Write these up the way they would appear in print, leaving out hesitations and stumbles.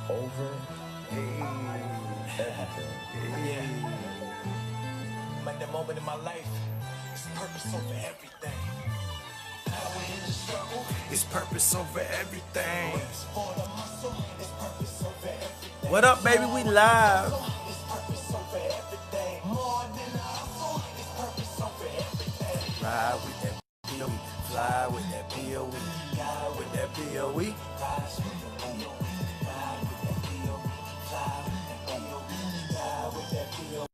over everything. Like that moment in my life, it's purpose over everything. Power in the struggle, It's purpose over everything. for the muscle, it's purpose over everything. What up, baby? We live. It's purpose over everything. More than a hustle, it's purpose over everything. Fly with that POE. Fly with that POE. Fly with that POE. Rise with the POE, fly with that POE, fly with that POE, fly with that POE.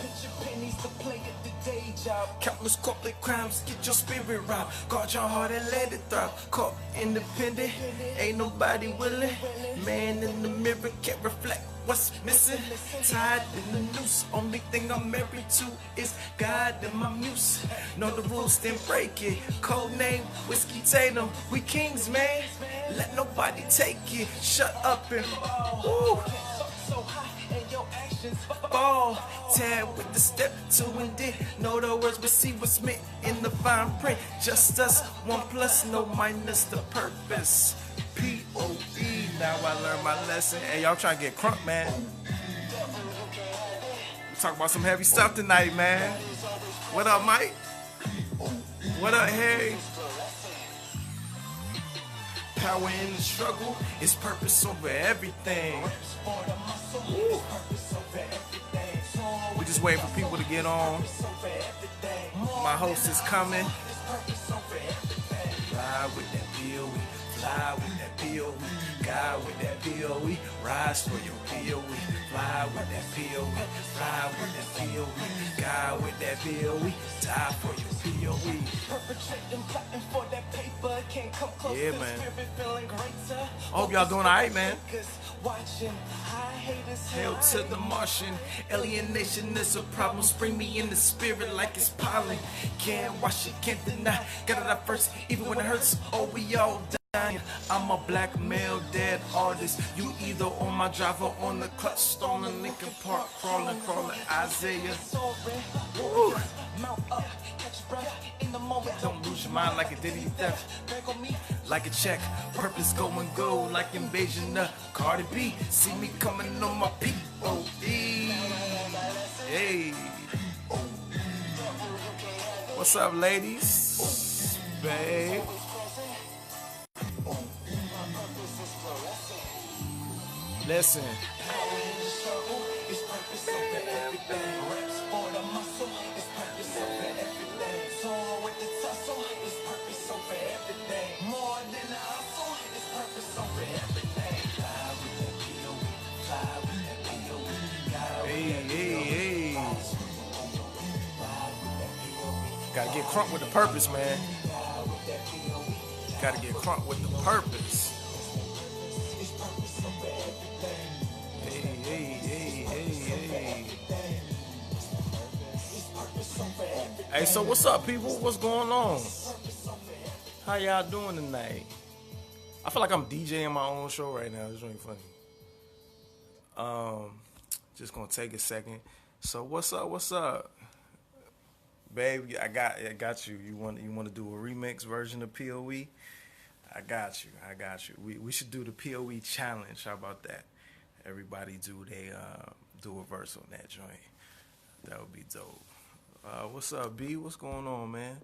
Picture pennies to play at the day job. Countless corporate crimes, get your spirit robbed. Guard your heart and let it throb. Caught independent, ain't nobody willing. Man in the mirror can't reflect what's missing. Tied in the noose, only thing I'm married to is God and my muse. Know the rules, then break it. Code name, Whiskey Tatum. We kings, man. Let nobody take it. Shut up and ooh. So high and your actions Ball, tag with the step to and then know the words, but see what's meant in the fine print. Just us, 1 plus, no minus the purpose. POE. Now I learned my lesson. Hey, y'all trying to get crunk, man. We talk about some heavy stuff tonight, man. What up, Mike? What up, Harry? Power in the struggle is purpose over everything. for the muscle, it's purpose over everything. We just waiting for people to get on. Over everything. My host is coming. It's purpose over everything. Fly with that POE, fly with that POE, God with that POE, rise for your POE, fly with that POE, fly with that POE, God with that POE, die for your POE. Perpetrating, plotting for that paper. Can't come close Yeah, to man. the spirit, feeling greater. I hope y'all doing alright, man. Watching high haters, Hail to the Martian, alienation is a problem. Spring me in the spirit like it's pollen. Can't wash it, can't deny. Got it up first, even when it hurts. Oh, we all dying. I'm a black male dead artist. You either on my drive or on the clutch, stolen Lincoln Park, crawling, Isaiah. soaring. Woo. Mount up, catch your breath in the moment. Don't lose your mind like a Diddy theft. Beg on me, Like a check, purpose go and go like invasion of Cardi B. See me coming on my POE. Hey. What's up, ladies? Babe. Listen. it's purpose over everything. Reps for the muscle, it's purpose over everything. Soaring with the tussle, it's purpose over everything. More than a hustle, it's purpose over everything. Fly with that POE, fly with that POE. Hey. Gotta get crunk with the purpose, man. Gotta get crunk with the purpose. Hey. Hey, so what's up, people? What's going on? How y'all doing tonight? I feel like I'm DJing my own show right now. It's really funny. Just gonna take a second. So what's up? Babe, I got you. You want to do a remix version of POE? I got you. We should do the POE challenge. How about that? Everybody do a verse on that joint. That would be dope. What's up, B? What's going on, man?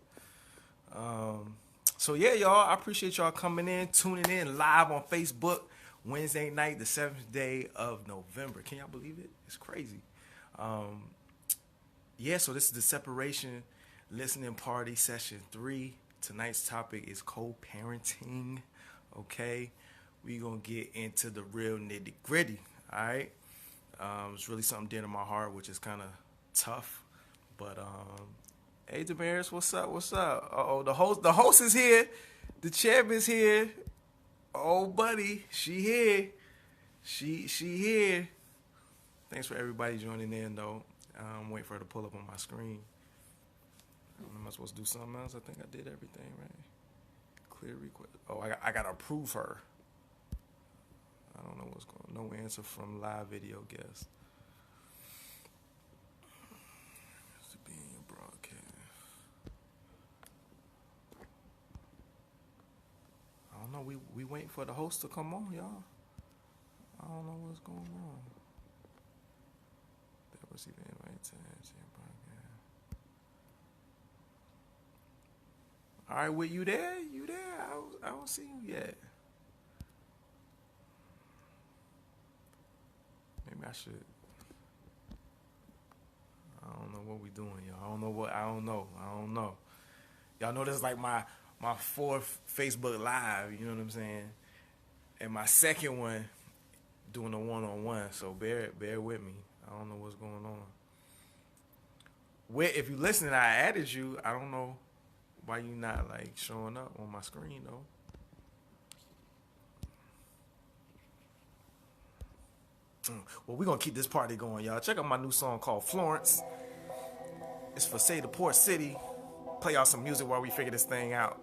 So yeah, y'all, I appreciate y'all coming in, tuning in live on Facebook Wednesday night, the 7th day of November. Can y'all believe it? It's crazy. Yeah, so this is the separation listening party session 3. Tonight's topic is co-parenting. Okay, we gonna get into the real nitty gritty. All right, it's really something dear to my heart, which is kind of tough. But hey, Damaris, what's up? Oh, the host is here. The chairman's here. Oh, buddy, she here. She here. Thanks for everybody joining in, though. I'm waiting for her to pull up on my screen. Am I supposed to do something else? I think I did everything right. Clear request. Oh, I gotta approve her. I don't know what's going on. No answer from live video guest. To be in your broadcast. I don't know we waiting for the host to come on, y'all. I don't know what's going on. That was even right to All right, well, you there? You there? I don't see you yet. Maybe I should. I don't know what we doing, y'all. I don't know. Y'all know this is like my fourth Facebook Live, you know what I'm saying? And my second one doing a one-on-one, so bear with me. I don't know what's going on. If you listening, I added you. I don't know why you not like showing up on my screen though. Well, we're gonna keep this party going, y'all. Check out my new song called Florence. It's for Say the Port City. Play out some music while we figure this thing out.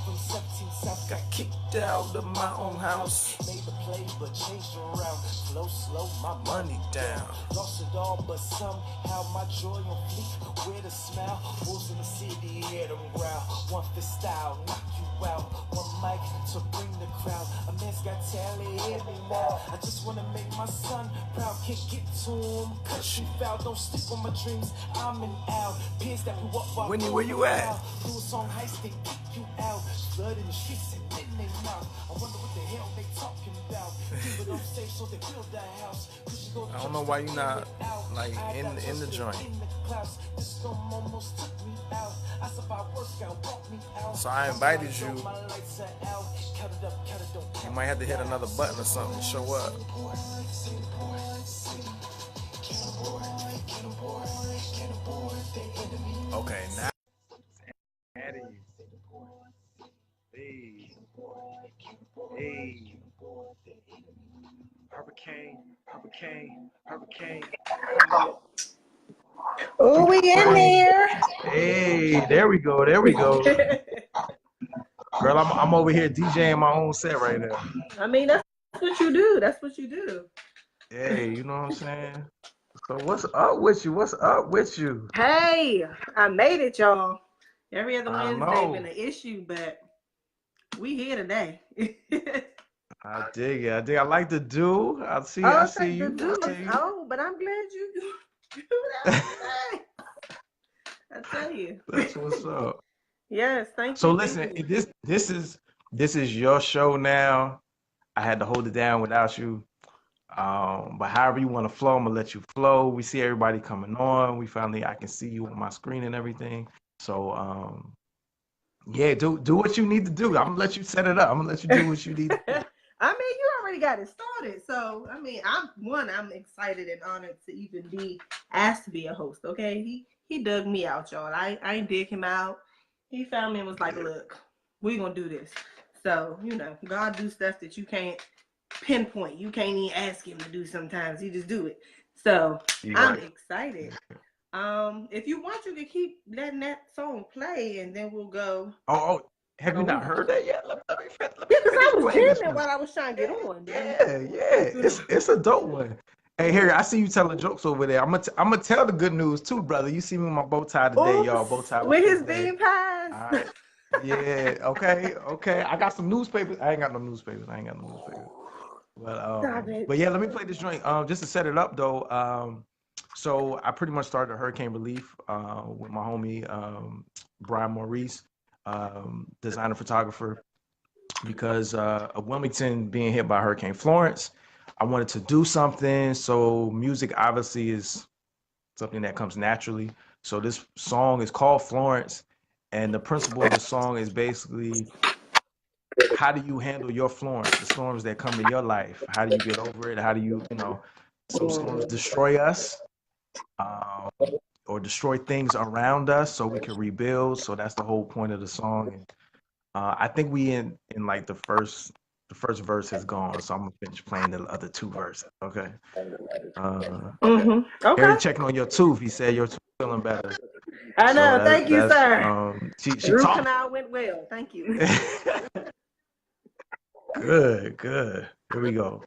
From 17 South, Got kicked out of my own house. made the play but changed around. Slow, my Money down. lost it all, but somehow my joy on fleek. With a smile, wolves in the city, hear them growl. One for style, knock you out. One mic to bring the crowd. A man's got talent, hear me now. I just wanna make my son proud. Can't get to him, cause you foul. Don't sleep on my dreams, I'm an owl. Peers that grew up while Winnie, where you at? do a song heist, they kick you out. Blood in the streets and in their mouth. I wonder what the hell they talking about. People don't say so they build that house. I don't know why you not like in the joint. So I invited you. You might have to hit another button or something to show up. Okay, now. Hey. Hurricane. Oh, we in there. Hey, there we go. Girl, I'm over here DJing my own set right now. I mean, that's what you do. Hey, you know what I'm saying? So what's up with you? Hey, I made it, y'all. Every other I Wednesday know. been an issue, but we here today. I dig it. I like the do. I see you. Oh, but I'm glad you do that today. I tell you. That's what's up. Yes, thank you. So listen, this is your show now. I had to hold it down without you. But however you want to flow, I'm gonna let you flow. We see everybody coming on. I can see you on my screen and everything. So yeah, do what you need to do. I'm gonna let you set it up. I'm gonna let you do what you need to do. I mean, you already got it started. So I mean, I'm excited and honored to even be asked to be a host. Okay, he dug me out, y'all. I ain't dig him out. He found me and was like, look, we gonna do this. So, God do stuff that you can't pinpoint. You can't even ask him to do sometimes. He just do it. So I'm excited. If you want, you can keep letting that song play and then we'll go. Oh, have you not heard that yet? Let me because I was jamming while I was trying to get on. Yeah. It's a dope one. Hey, Harry, I see you telling jokes over there. I'm gonna tell the good news too, brother. You see me with my bow tie today, y'all. Bow tie with his bean pies. All right. Yeah. Okay. I got some newspapers. I ain't got no newspapers. But yeah, let me play this joint. Just to set it up though. So I pretty much started hurricane relief with my homie Brian Maurice, designer photographer, because of Wilmington being hit by Hurricane Florence. I wanted to do something. So music obviously is something that comes naturally. So this song is called Florence, and the principle of the song is basically, how do you handle your Florence, the storms that come in your life? How do you get over it? How do you, some storms destroy us or destroy things around us so we can rebuild. So that's the whole point of the song. And I think we in like the first verse has gone, so I'm gonna finish playing the other two verses. Okay. Okay. Harry checking on your tooth. He said your tooth feeling better. I know. So thank you, sir. She root canal went well. Thank you. Good. Here we go.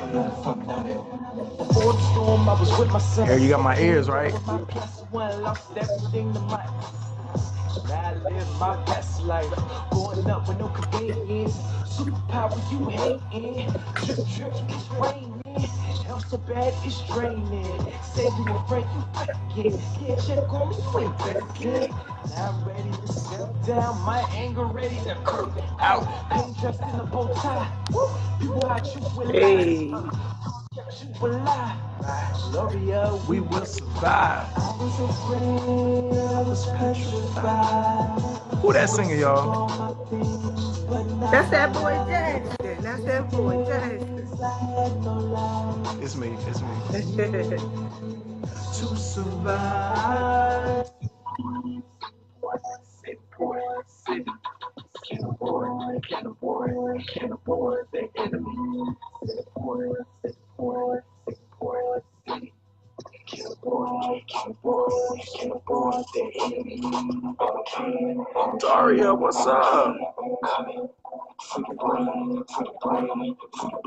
Before the storm, I was with myself. Here, you got my ears, right? My plus one lost everything to my. Now I live my best life. Going up with no convenience. Superpower you hating. Drip, drip, it's raining. I'm so bad, it's draining. Say you a friend, you begging. Yeah, check on me, you ain't begging. Now I'm ready to step down. My anger ready to curb it out. Pain dressed in a bow tie. Woo. People hide you will lie. You will lie. Gloria, We will survive. I was afraid, I was petrified. Who that singer, y'all? That's that boy Jastin. That's that boy Jastin. It's me. It's me. To survive. Daria, what's up?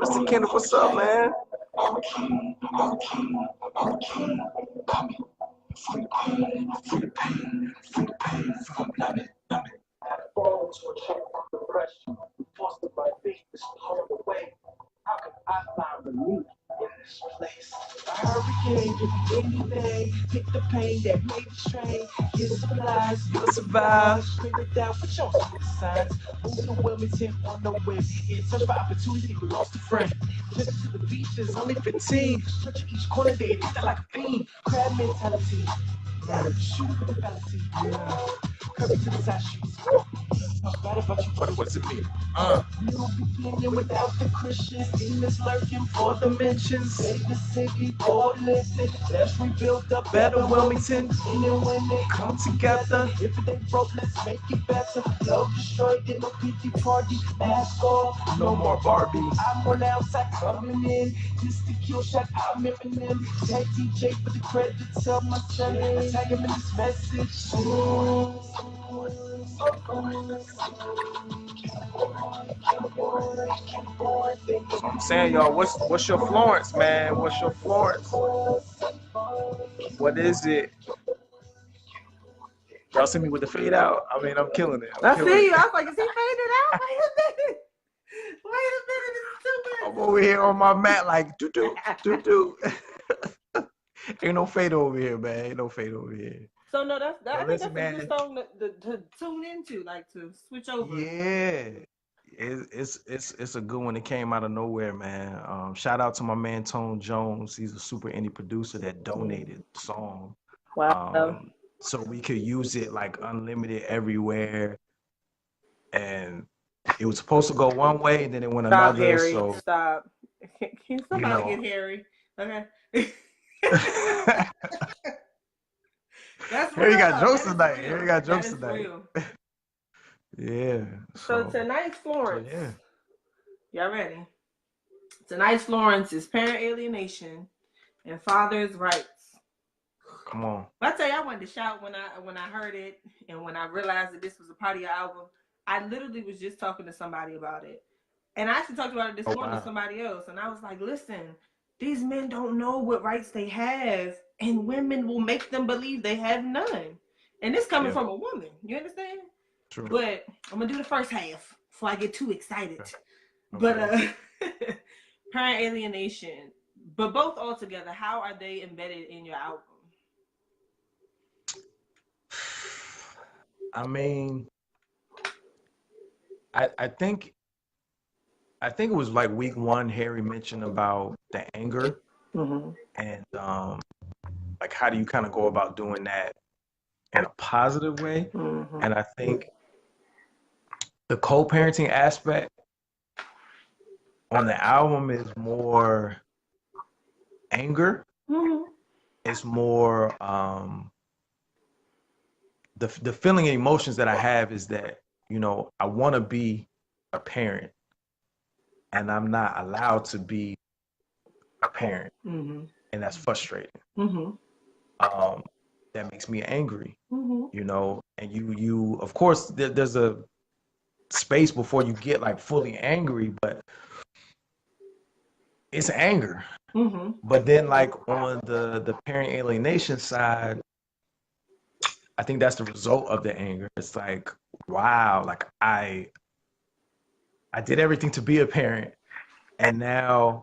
Mr. Kenneth, what's up, man? Fall into a trap of depression. Forced to my feet, this hard away. How can I find relief in this place? A hurricane could be anything. Pick the pain that made the strain. Get supplies, you'll survive. Scream it down for your signs. Move to Wilmington on the way. In search for opportunity, we lost a friend. Listen to the beaches, only 15. Searching each corner, they hit that like a fiend. Crab mentality. Shoot with the fallacy. Curvy to the side streets. Bad about you, What does it mean? New beginning without the Christians. Demons lurking for dimensions. Save the city, or listen. Let's rebuild a better Wilmington. And when they come together, if it ain't broke, let's make it better. Love destroyed in a pity party. Mask off, no more Barbie. I'm on the outside coming in. Just to kill shot, I'm Eminem. Tag DJ for the credit. Tell my son, tag him in this message. I'm saying, y'all, what's your Florence, man? What's your Florence? What is it? Y'all see me with the fade out? I mean, I'm killing it. I see you. I was like, is he faded out? Wait a minute. Wait a minute. It's too I'm over here on my mat like doo-doo. Ain't no fade over here, man. Ain't no fade over here. So no, I think listen, that's a good song to tune into, like to switch over. Yeah, it's a good one. It came out of nowhere, man. Shout out to my man Tone Jones. He's a super indie producer that donated the song. Wow. So we could use it like unlimited everywhere. And it was supposed to go one way, and then it went Stop, another. Harry. So Stop. Can somebody get Harry? Okay. That's real. Here you got jokes tonight. Here you got jokes tonight. Real. Yeah. So tonight's Florence. So, yeah. Y'all ready? Tonight's Florence is Parent Alienation and Father's Rights. Come on. I tell you, I wanted to shout when I heard it, and when I realized that this was a part of your album. I literally was just talking to somebody about it, and I actually talked about it this morning to somebody else, and I was like, listen, these men don't know what rights they have, and women will make them believe they have none. And this coming from a woman, you understand? True. But I'm gonna do the first half before I get too excited. Okay. But Parent Alienation, but both all together, how are they embedded in your album? I mean, I think it was like week one. Harry mentioned about the anger, and like how do you kind of go about doing that in a positive way? And I think the co-parenting aspect on the album is more anger. It's more the feeling and emotions that I have is that, you know, I want to be a parent and I'm not allowed to be a parent, and that's frustrating. That makes me angry, you know. And you of course there's a space before you get like fully angry, but it's anger. Mm-hmm. But then like on the parent alienation side, I think that's the result of the anger. It's like, wow, like I did everything to be a parent, and now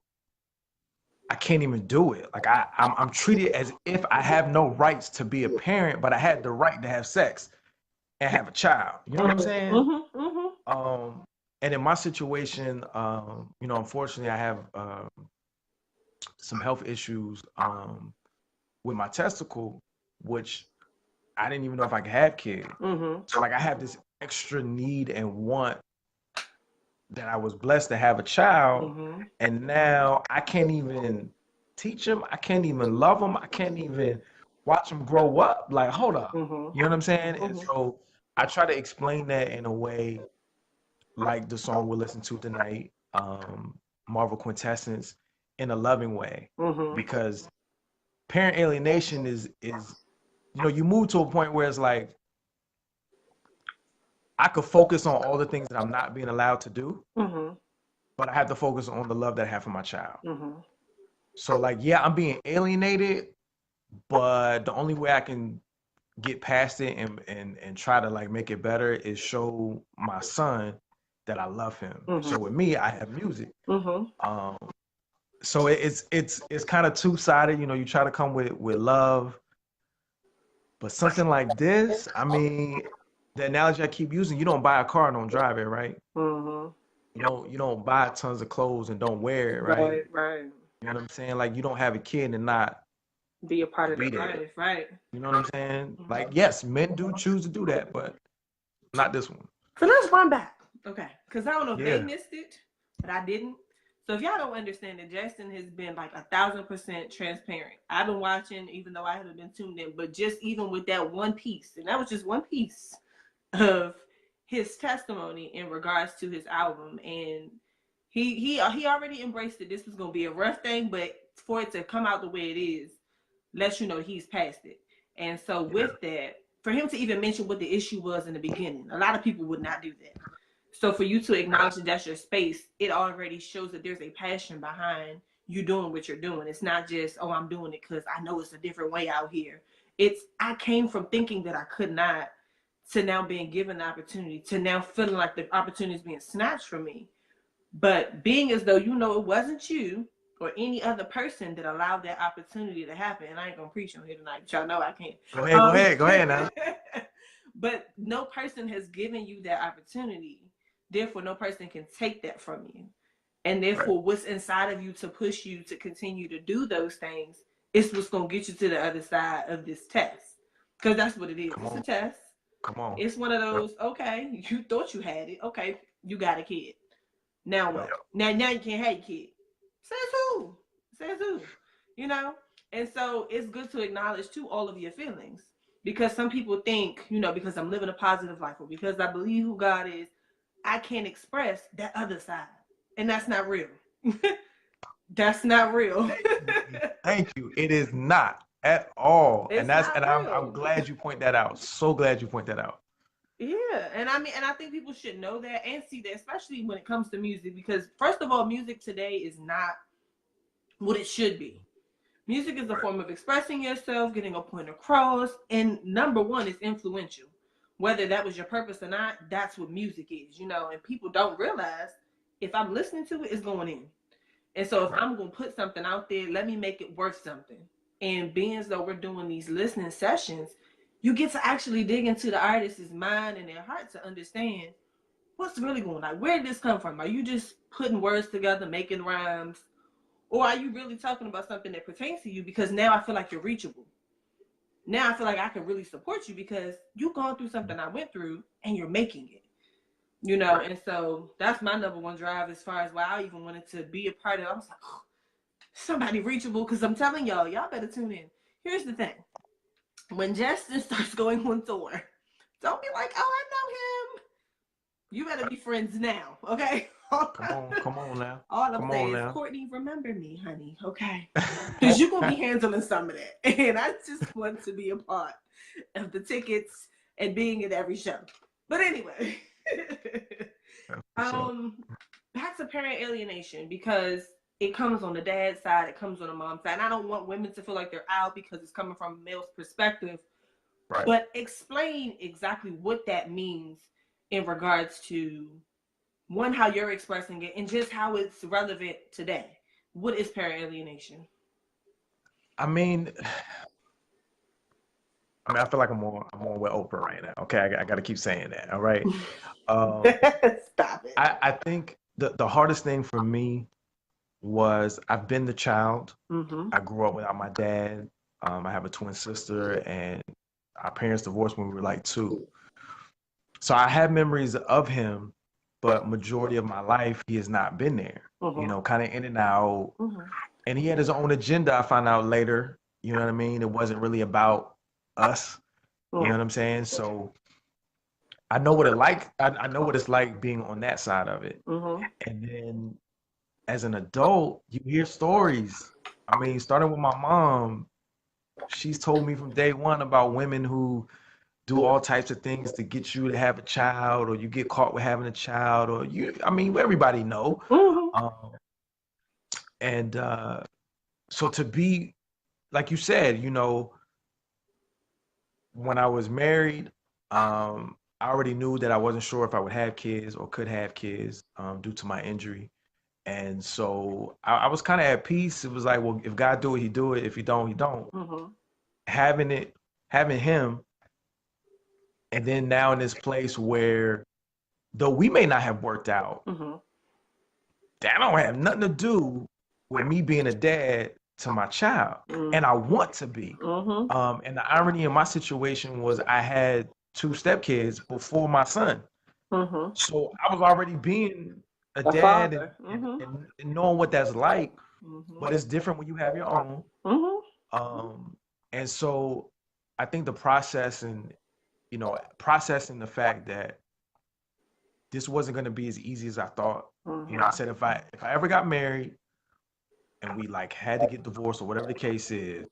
I can't even do it. Like I'm treated as if I have no rights to be a parent, but I had the right to have sex and have a child. You know what I'm saying? Mm-hmm. Mm-hmm. Um, and in my situation, unfortunately, I have some health issues with my testicle, which I didn't even know if I could have kids. Mm-hmm. So like I have this extra need and want that I was blessed to have a child, Mm-hmm. and now I can't even teach him. I can't even love him. I can't even watch him grow up. Like, hold up, Mm-hmm. you know what I'm saying? And Mm-hmm. so I try to explain that in a way like the song we'll listen to tonight, Marvel Quintessence, in a loving way, Mm-hmm. because parent alienation is you move to a point where it's like I could focus on all the things that I'm not being allowed to do, Mm-hmm. but I have to focus on the love that I have for my child. Mm-hmm. So like, yeah, I'm being alienated, but the only way I can get past it and try to like make it better is show my son that I love him. Mm-hmm. So with me, I have music. Mm-hmm. Um, so it's kind of two-sided. You try to come with love, but something like this, I mean, the analogy I keep using, you don't buy a car and don't drive it, right? Mm-hmm. You don't buy tons of clothes and don't wear it, right? Right, right. You know what I'm saying? Like you don't have a kid and not Be a part of be their there. life, right? You know what I'm saying? Mm-hmm. Like yes, men do choose to do that, but not this one. So let's run back. Okay. Because I don't know if they Yeah. missed it, but I didn't. So if y'all don't understand it, Jastin has been like 1,000% transparent. I've been watching, even though I haven't been tuned in, but just even with that one piece, and that was just one piece of his testimony in regards to his album. And he already embraced it. This was gonna be a rough thing, but for it to come out the way it is, lets you know he's past it. And so with that, for him to even mention what the issue was in the beginning, a lot of people would not do that. So for you to acknowledge that that's your space, it already shows that there's a passion behind you doing what you're doing. It's not just, oh, I'm doing it because I know it's a different way out here. It's, I came from thinking that I could not to now being given the opportunity, to now feeling like the opportunity is being snatched from me. But being as though it wasn't you or any other person that allowed that opportunity to happen. And I ain't gonna preach on here tonight, but y'all know I can't. Go ahead now. But no person has given you that opportunity. Therefore, no person can take that from you. And therefore, Right. what's inside of you to push you to continue to do those things is what's gonna get you to the other side of this test. Because that's what it is. Come It's a on. test. Come on. It's one of those, okay, you thought you had it. Okay, you got a kid. Now what? Now you can't have your kid. Says who? Says who? You know? And so it's good to acknowledge too all of your feelings. Because some people think, because I'm living a positive life or because I believe who God is, I can't express that other side. And that's not real. That's not real. Thank you. It is not at all. It's And that's not and I'm real. glad you point that out. So glad you point that out. Yeah, and I think people should know that and see that, especially when it comes to music, because first of all, music today is not what it should be. Music is a form of expressing yourself, getting a point across, and number one, is influential. Whether that was your purpose or not, that's what music is, and people don't realize if I'm listening to it, it's going in. And so if I'm going to put something out there, let me make it worth something. And being as though we're doing these listening sessions, you get to actually dig into the artist's mind and their heart to understand what's really going on. Like, where did this come from? Are you just putting words together, making rhymes? Or are you really talking about something that pertains to you? Because now I feel like you're reachable. Now I feel like I can really support you because you've gone through something I went through and you're making it. And so that's my number one drive as far as why I even wanted to be a part of it. I was like, oh, somebody reachable, because I'm telling y'all better tune in. Here's the thing. When Jastin starts going on tour, don't be like, oh, I know him. You better be friends now, okay? Come on now. All I'm saying is, Courtney, remember me, honey, okay? Because you're going to be handling some of that. And I just want to be a part of the tickets and being at every show. But anyway, back to parent alienation, because it comes on the dad's side, it comes on the mom's side. And I don't want women to feel like they're out because it's coming from a male's perspective. Right. But explain exactly what that means in regards to, one, how you're expressing it, and just how it's relevant today. What is parent alienation? I mean, I feel like I'm on with Oprah right now. Okay, I got to keep saying that. All right. Stop it. I think the hardest thing for me was I've been the child. Mm-hmm. I grew up without my dad. I have a twin sister, and our parents divorced when we were like 2. So I have memories of him, but majority of my life he has not been there. Mm-hmm. You know, kind of in and out. Mm-hmm. And he had his own agenda. I found out later. You know what I mean? It wasn't really about us. You know what I'm saying? So I know what it like. I know what it's like being on that side of it. Mm-hmm. And then as an adult, you hear stories. I mean, starting with my mom, she's told me from day one about women who do all types of things to get you to have a child, or you get caught with having a child, or I mean, everybody know. Mm-hmm. And so to be, like you said, you know, when I was married, I already knew that I wasn't sure if I would have kids or could have kids due to my injury. And so I was kind of at peace. It was like, well, if God do it, he do it. If he don't, he don't. Mm-hmm. Having him, and then now in this place where, though we may not have worked out, Mm-hmm. that don't have nothing to do with me being a dad to my child. Mm-hmm. And I want to be. Mm-hmm. And the irony in my situation was I had 2 stepkids before my son. Mm-hmm. So I was already being a A dad father. Mm-hmm. and knowing what that's like, Mm-hmm. but it's different when you have your own. Mm-hmm. And so I think the process and, you know, processing the fact that this wasn't going to be as easy as I thought. Mm-hmm. You know, I said if I ever got married and we like had to get divorced or whatever the case is,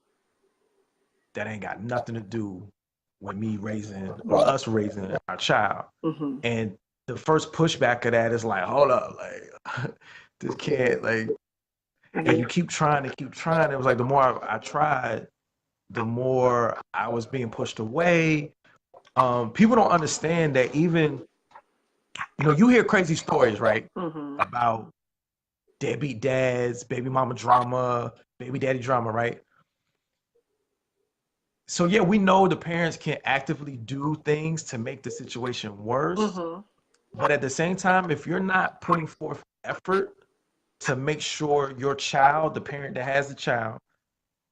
that ain't got nothing to do with me raising or us raising our child. Mm-hmm. And the first pushback of that is like, hold up, like this can't, like, and you keep trying to keep trying. It was like the more I tried, the more I was being pushed away. People don't understand that even, you know, you hear crazy stories, right? Mm-hmm. About deadbeat dads, baby mama drama, baby daddy drama, right? So yeah, we know the parents can actively do things to make the situation worse. Mm-hmm. But at the same time, if you're not putting forth effort to make sure your child, the parent that has the child,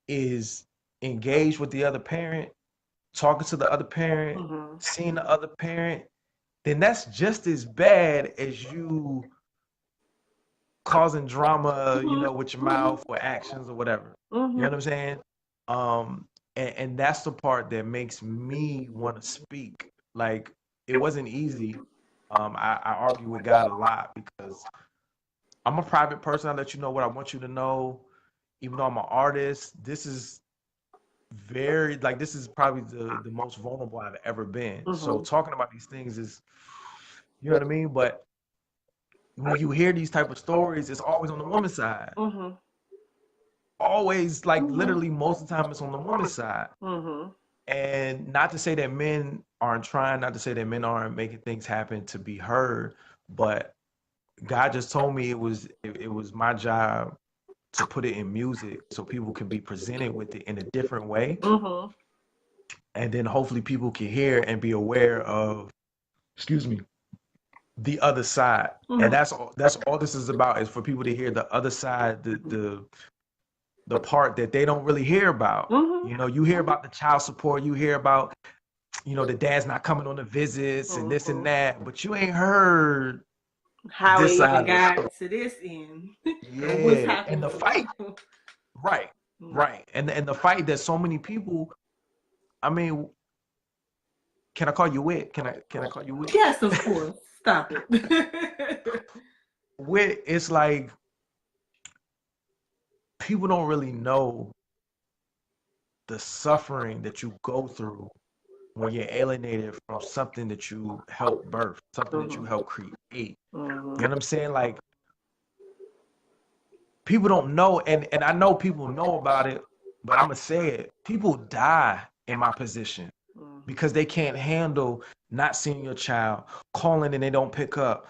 is engaged with the other parent, talking to the other parent, Mm-hmm. seeing the other parent, then that's just as bad as you causing drama, you know, with your mouth or actions or whatever. Mm-hmm. You know what I'm saying? And that's the part that makes me want to speak. Like, it wasn't easy. I argue with God a lot because I'm a private person. I let you know what I want you to know. Even though I'm an artist, this is this is probably the most vulnerable I've ever been. Mm-hmm. So talking about these things is, you know what I mean? But when you hear these type of stories, it's always on the woman's side. Mm-hmm. Always, like literally most of the time it's on the woman's side. Mm-hmm. And not to say that men aren't trying, not to say that men aren't making things happen to be heard, but God just told me it was my job to put it in music so people can be presented with it in a different way. Mm-hmm. And then hopefully people can hear and be aware of, excuse me, the other side. Mm-hmm. And that's all this is about, is for people to hear the other side, the part that they don't really hear about. Mm-hmm. You know, you hear about the child support, you hear about, you know, the dad's not coming on the visits and this and that, but you ain't heard how this it side even of got to this end. Yeah, and the fight, right, right, and the fight that so many people. I mean, can I call you Wit? Can I call you Wit? Yes, of course. Stop it. Wit, it's like people don't really know the suffering that you go through when you're alienated from something that you help birth, something that you help create. You know what I'm saying? Like, people don't know, and I know people know about it, but I'm gonna say it. People die in my position because they can't handle not seeing your child, calling and they don't pick up.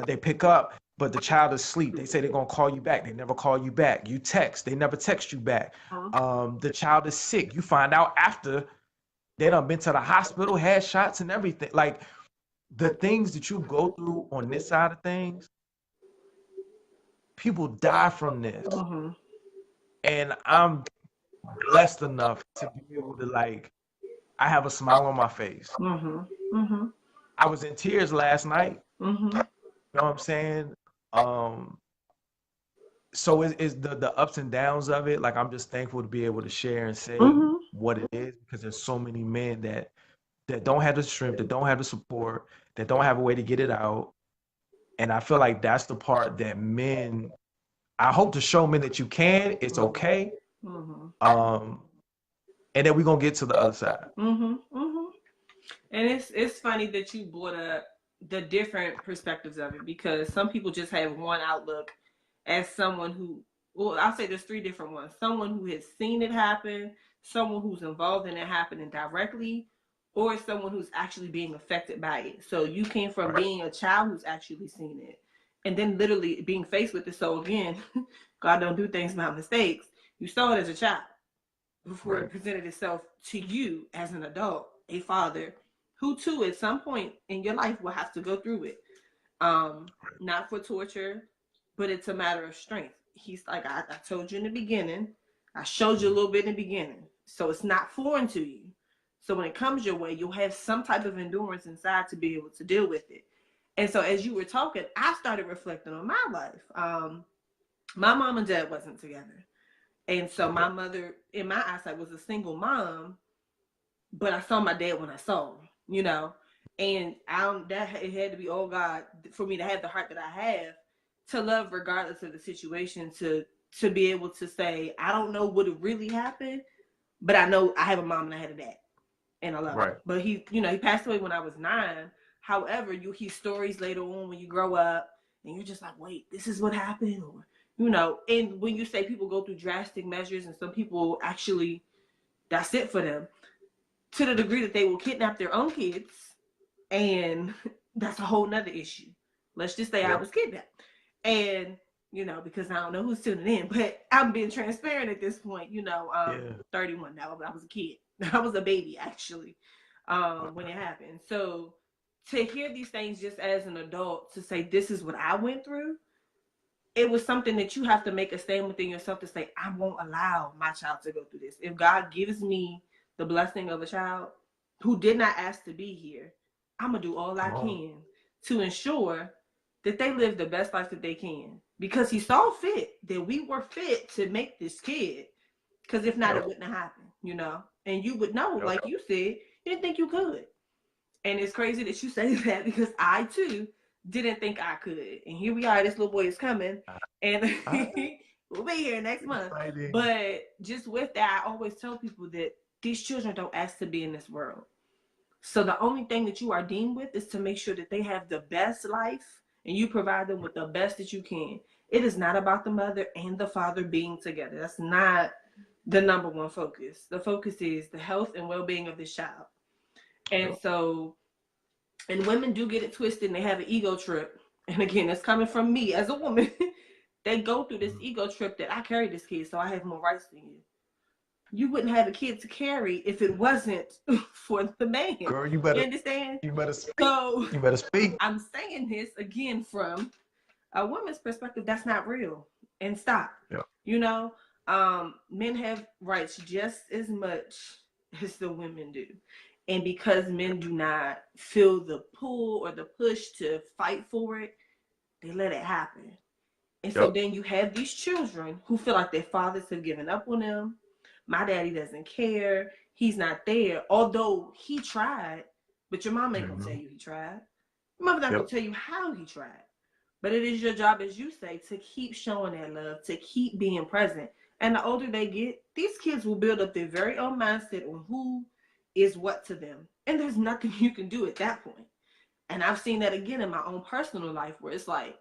They pick up, but the child is asleep. They say they're gonna call you back. They never call you back. You text, they never text you back. The child is sick. You find out after they done been to the hospital, had shots and everything. Like the things that you go through on this side of things, people die from this. And I'm blessed enough to be able to, like, I have a smile on my face. I was in tears last night. You know what I'm saying? So it's the ups and downs of it. Like, I'm just thankful to be able to share and say what it is, because there's so many men that don't have the strength, that don't have the support, that don't have a way to get it out. And I feel like that's the part that men, I hope to show men that you can, it's okay. And then we're gonna get to the other side. And it's funny that you brought up the different perspectives of it, because some people just have one outlook as someone who, well, I'll say there's three different ones. Someone who has seen it happen, someone who's involved in it happening directly, or someone who's actually being affected by it. So you came from being a child who's actually seen it, and then literally being faced with it. So again, God don't do things by mistakes. You saw it as a child before it presented itself to you as an adult, a father, who too at some point in your life will have to go through it. Not for torture, but it's a matter of strength. He's like, I told you in the beginning, I showed you a little bit in the beginning. So it's not foreign to you. So when it comes your way, you'll have some type of endurance inside to be able to deal with it. And so as you were talking, I started reflecting on my life. My mom and dad wasn't together. And so my mother, in my eyesight, was a single mom, but I saw my dad when I saw him, you know. And it had to be, oh God, for me to have the heart that I have, to love regardless of the situation, to be able to say, I don't know what really happened, but I know I have a mom and I had a dad, and I love him. But he passed away when I was 9. However, you hear stories later on when you grow up, and you're just like, wait, this is what happened, or and when you say people go through drastic measures, and some people actually, that's it for them, to the degree that they will kidnap their own kids, and that's a whole nother issue. Let's just say I was kidnapped, and because I don't know who's tuning in, but I'm being transparent at this point. 31 now, but I was a kid. I was a baby actually when it happened. So to hear these things just as an adult, to say this is what I went through, it was something that you have to make a stand within yourself to say, I won't allow my child to go through this. If God gives me the blessing of a child who did not ask to be here, I'm going to do all I can to ensure that they live the best life that they can. Because he saw fit that we were fit to make this kid. Because if not, it wouldn't have happened, And you would know, like you said, you didn't think you could. And it's crazy that you say that, because I, too, didn't think I could. And here we are, this little boy is coming, and we'll be here next month. Exciting. But just with that, I always tell people that these children don't ask to be in this world. So the only thing that you are deemed with is to make sure that they have the best life, and you provide them with the best that you can. It is not about the mother and the father being together. That's not the number one focus. The focus is the health and well-being of this child. And so, and women do get it twisted, and they have an ego trip. And again, it's coming from me as a woman. They go through this ego trip that I carry this kid, so I have more rights than you. You wouldn't have a kid to carry if it wasn't for the man. Girl, you understand? You better speak. So, you better speak. I'm saying this again from a woman's perspective. That's not real. And stop. Men have rights just as much as the women do. And because men do not feel the pull or the push to fight for it, they let it happen. And so then you have these children who feel like their fathers have given up on them. My daddy doesn't care. He's not there. Although he tried, but your mom ain't gonna tell you he tried. Your mother's not gonna tell you how he tried. But it is your job, as you say, to keep showing that love, to keep being present. And the older they get, these kids will build up their very own mindset on who is what to them. And there's nothing you can do at that point. And I've seen that again in my own personal life, where it's like,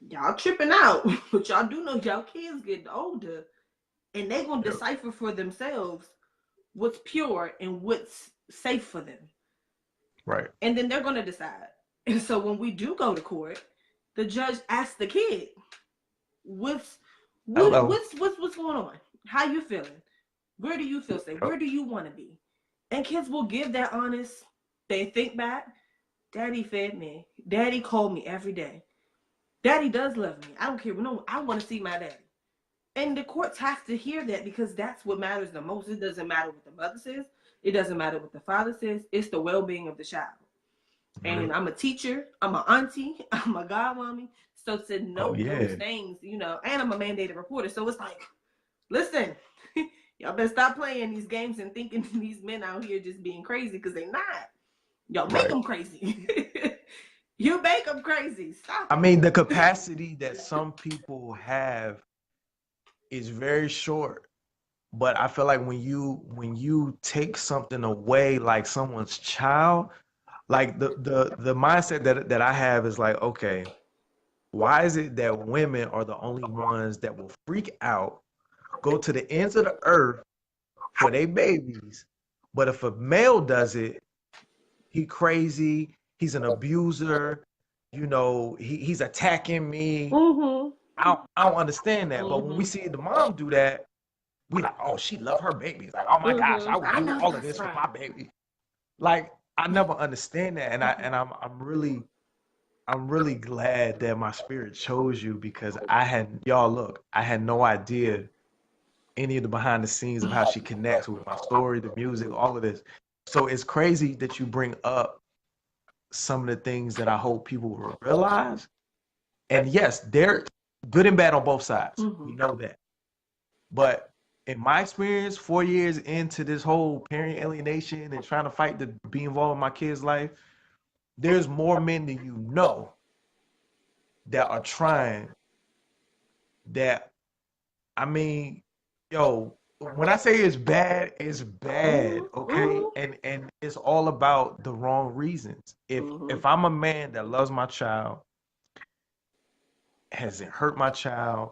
Y'all tripping out. But y'all do know y'all kids getting older, and they gonna Yep. decipher for themselves what's pure and what's safe for them. Right. And then they're gonna decide. And so when we do go to court, the judge asks the kid, what's Hello. what's going on? How you feeling? Where do you feel safe? Yep. Where do you want to be? And kids will give that honest. They think back. Daddy fed me. Daddy called me every day. Daddy does love me. I don't care. No, I want to see my daddy. And the courts have to hear that, because that's what matters the most. It doesn't matter what the mother says. It doesn't matter what the father says. It's the well-being of the child. And Yep. I'm a teacher. I'm an auntie. I'm a godmommy. So to Oh know those yeah. things, and I'm a mandated reporter. So it's like, listen, y'all better stop playing these games and thinking these men out here just being crazy, because they not. Y'all make Right. them crazy. You make them crazy. Stop I it. mean, the capacity that some people have is very short. But I feel like when you take something away, like someone's child, like the mindset that I have is like, okay, why is it that women are the only ones that will freak out, go to the ends of the earth for their babies, but if a male does it, he crazy, he's an abuser, he's attacking me. Mm-hmm. I don't understand that. But when we Mm-hmm. see the mom do that, we like, oh, she love her babies. Like, oh my gosh, I Mm-hmm. would I do know all of that's this for right. my baby. Like, I never understand that, and I'm really glad that my spirit chose you, because I had no idea any of the behind the scenes of how she connects with my story, the music, all of this. So it's crazy that you bring up some of the things that I hope people will realize. And yes, they're good and bad on both sides. We Mm-hmm. know that. But in my experience, 4 years into this whole parent alienation and trying to fight to be involved in my kid's life, there's more men than you know that are trying that. I mean, yo, when I say it's bad, okay? Mm-hmm. And it's all about the wrong reasons. If Mm-hmm. if I'm a man that loves my child, hasn't hurt my child,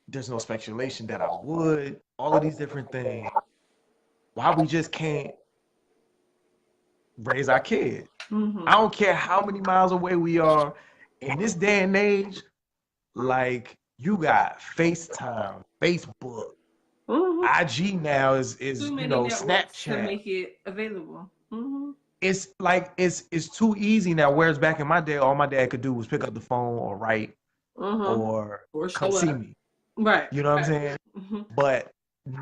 there's no speculation that I would, all of these different things, why we just can't raise our kid? Mm-hmm. I don't care how many miles away we are. In this day and age, like, you got FaceTime, Facebook, Mm-hmm. IG now is Too many networks to Snapchat. make it available. Mm-hmm. It's like it's too easy now. Whereas back in my day, all my dad could do was pick up the phone or write Mm-hmm. or Or come show see up. me. Right. You know what I'm Right. saying? Mm-hmm. But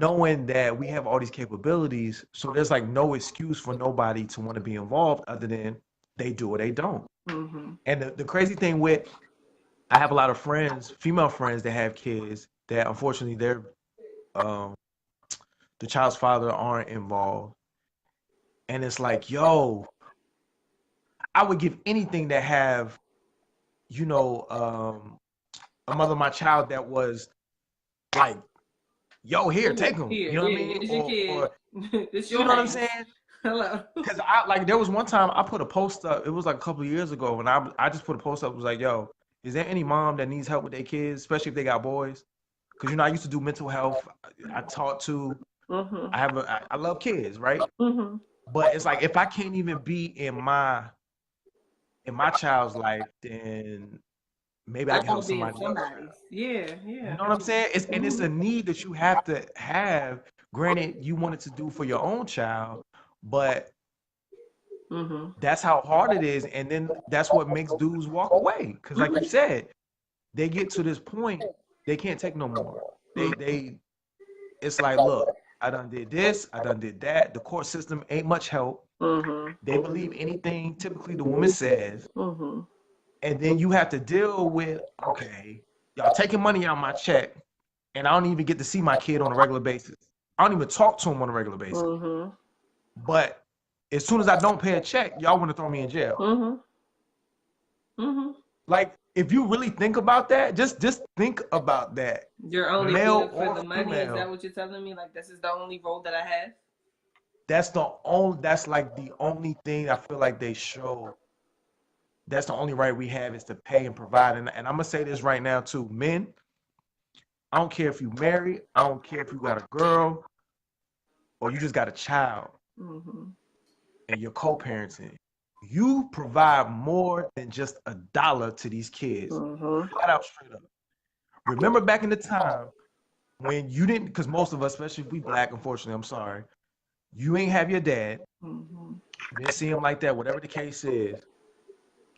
knowing that we have all these capabilities, so there's like no excuse for nobody to want to be involved other than they do or they don't. Mm-hmm. And the crazy thing with, I have a lot of friends, female friends that have kids that unfortunately um the child's father aren't involved. And it's like, yo, I would give anything to have, you know, um, a mother of my child that was like, yo, here, take Ooh, him. here, You know what I yeah, mean? here's your Or kid. It's you your know what I'm hands. saying? Hello. Because I like, there was one time I put a post up. It was like a couple of years ago, and I just put a post up. It was like, yo, is there any mom that needs help with their kids, especially if they got boys? Because I used to do mental health. I taught to. Mm-hmm. I love kids, right? Mm-hmm. But it's like, if I can't even be in my child's life, then maybe I can help I'll be in somebody else. somebody's. Yeah, You yeah. know what I'm saying? It's Mm-hmm. a need that you have to have. Granted, you wanted to do for your own child, but Mm-hmm. that's how hard it is. And then that's what makes dudes walk away. Because like you said, they get to this point, they can't take no more. They it's like, look, I done did this, I done did that. The court system ain't much help. Mm-hmm. They believe anything typically the woman says. Mm-hmm. And then you have to deal with, okay, y'all taking money out my check, and I don't even get to see my kid on a regular basis. I don't even talk to him on a regular basis. Mm-hmm. But as soon as I don't pay a check, y'all want to throw me in jail. Mm-hmm. Mm-hmm. Like, if you really think about that, just think about that, You're only male good for or the money. Is that female. what you're telling me? Like, this is the only role that I have? That's like the only thing I feel like they show that's the only right we have is to pay and provide. And I'm gonna say this right now too, men. I don't care if you married. I don't care if you got a girl or you just got a child Mm-hmm. and you're co-parenting. You provide more than just $1 to these kids. Mm-hmm. Flat out, straight up. Remember back in the time when you didn't, because most of us, especially if we black, unfortunately, I'm sorry, you ain't have your dad. Mm-hmm. You didn't see him like that, whatever the case is.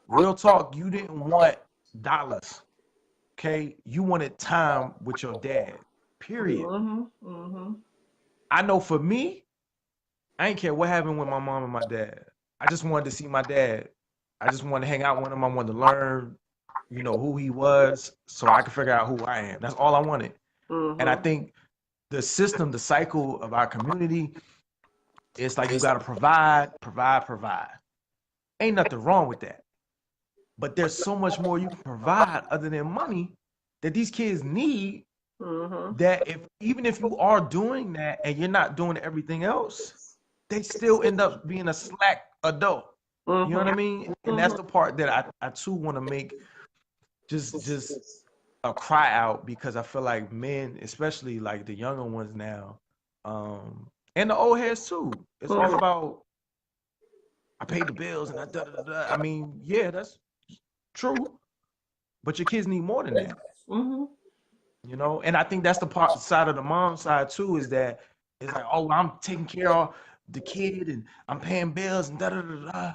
Real talk, you didn't want dollars. Okay? You wanted time with your dad. Period. Mm-hmm. Mm-hmm. I know for me, I ain't care what happened with my mom and my dad. I just wanted to see my dad. I just wanted to hang out with him. I wanted to learn, who he was so I could figure out who I am. That's all I wanted. And I Mm-hmm. think the system, the cycle of our community, it's like you got to provide, provide, provide. Ain't nothing wrong with that. But there's so much more you can provide other than money that these kids need, Mm-hmm. that even if you are doing that and you're not doing everything else, they still end up being a slack adult. You know what I mean? And that's the part that I too want to make just a cry out, because I feel like men, especially like the younger ones now, and the old heads too, it's all about I paid the bills and I da da da da. I mean, yeah, that's true, but your kids need more than that. Mm-hmm. And I think that's the part side of the mom side too, is that it's like, oh, I'm taking care of the kid and I'm paying bills and da da da da.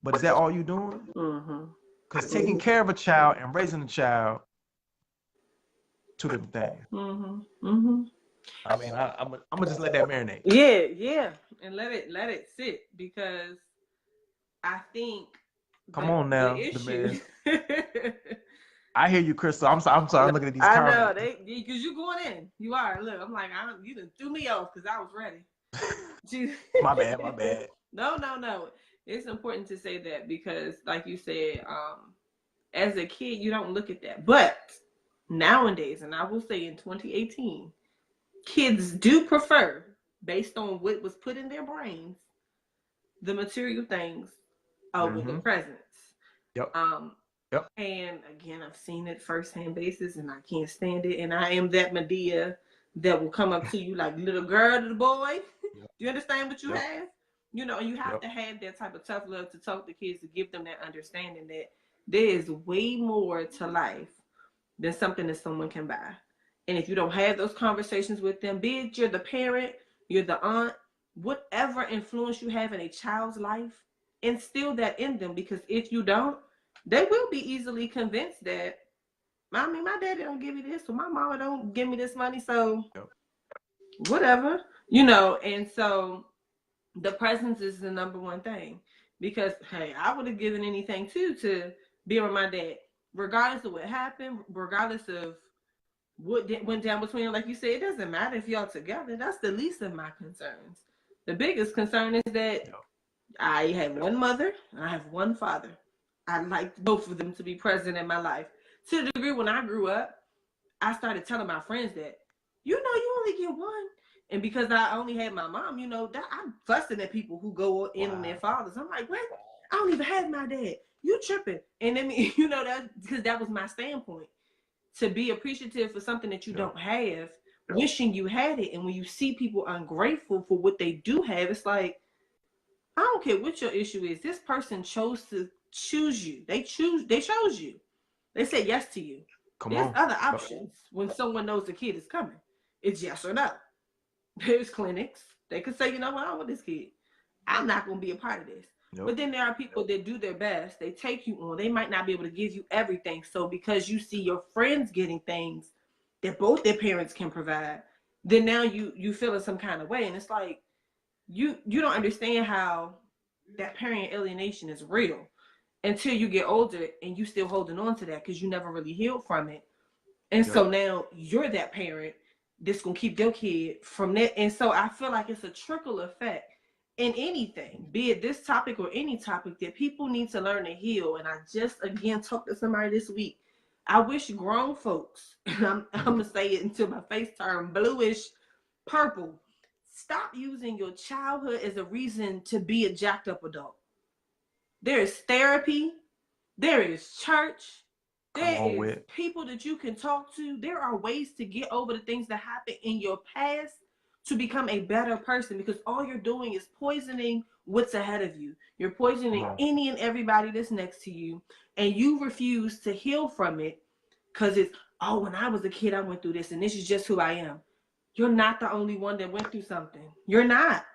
But is that all you doing? Mm-hmm. Because taking care of a child and raising a child, two different things. Mm-hmm. Mm-hmm. I mean, I'm gonna just let that marinate. Yeah, and let it sit, because I think Come on now, the the issue. man. I hear you, Crystal. I'm sorry. I'm looking at these I comments. know because you going in. You are. Look, I'm like, you done threw me off because I was ready. My bad. No. It's important to say that because, like you said, as a kid, you don't look at that. But nowadays, and I will say in 2018, kids do prefer, based on what was put in their brains, the material things over the presence. Yep. Yep. And again, I've seen it firsthand basis, and I can't stand it. And I am that Medea that will come up to you like, little girl to the boy. Yep. Do you understand what you have? And you have Yep. to have that type of tough love to talk to kids, to give them that understanding that there is way more to life than something that someone can buy. And if you don't have those conversations with them, be it you're the parent, you're the aunt, whatever influence you have in a child's life, instill that in them. Because if you don't, they will be easily convinced that, I mean, my daddy don't give me this, or my mama don't give me this money, so whatever, and so the presence is the number one thing. Because, hey, I would have given anything too to be with my dad, regardless of what happened, regardless of what went down between them. Like you said, it doesn't matter if y'all together. That's the least of my concerns. The biggest concern is that I have one mother, I have one father. I'd like both of them to be present in my life. To the degree when I grew up, I started telling my friends that, you only get one. And because I only had my mom, that I'm fussing at people who go in on their fathers. I'm like, what? I don't even have my dad. You tripping. And then, that because that was my standpoint. To be appreciative for something that you don't have, wishing you had it. And when you see people ungrateful for what they do have, it's like, I don't care what your issue is. This person chose to choose you. They chose you. They said yes to you. There's other options when someone knows the kid is coming. It's yes or no. There's clinics. They could say, I don't want this kid. I'm not going to be a part of this. But then there are people that do their best. They take you on. They might not be able to give you everything. So because you see your friends getting things that both their parents can provide, then now you feel in some kind of way. And it's like, you don't understand how that parent alienation is real until you get older and you still holding on to that because you never really healed from it. And so now you're that parent that's going to keep your kid from that. And so I feel like it's a trickle effect in anything, be it this topic or any topic, that people need to learn to heal. And I just, again, talked to somebody this week. I wish grown folks, and I'm going to say it until my face turn bluish purple, stop using your childhood as a reason to be a jacked up adult. There is therapy There is church. Come There on is with. people that you can talk to. There are ways to get over the things that happened in your past to become a better person, because all you're doing is poisoning what's ahead of you. You're poisoning any and everybody that's next to you, and you refuse to heal from it because it's, oh, when I was a kid, I went through this, and this is just who I am. You're not the only one that went through something. You're not.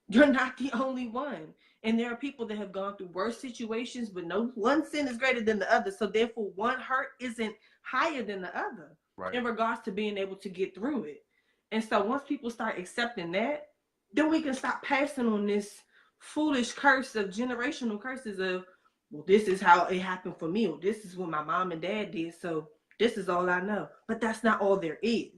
You're not the only one. And there are people that have gone through worse situations, but no one sin is greater than the other. So therefore, one hurt isn't higher than the other in regards to being able to get through it. And so once people start accepting that, then we can stop passing on this foolish curse of generational curses of, well, this is how it happened for me, or this is what my mom and dad did. So this is all I know. But that's not all there is.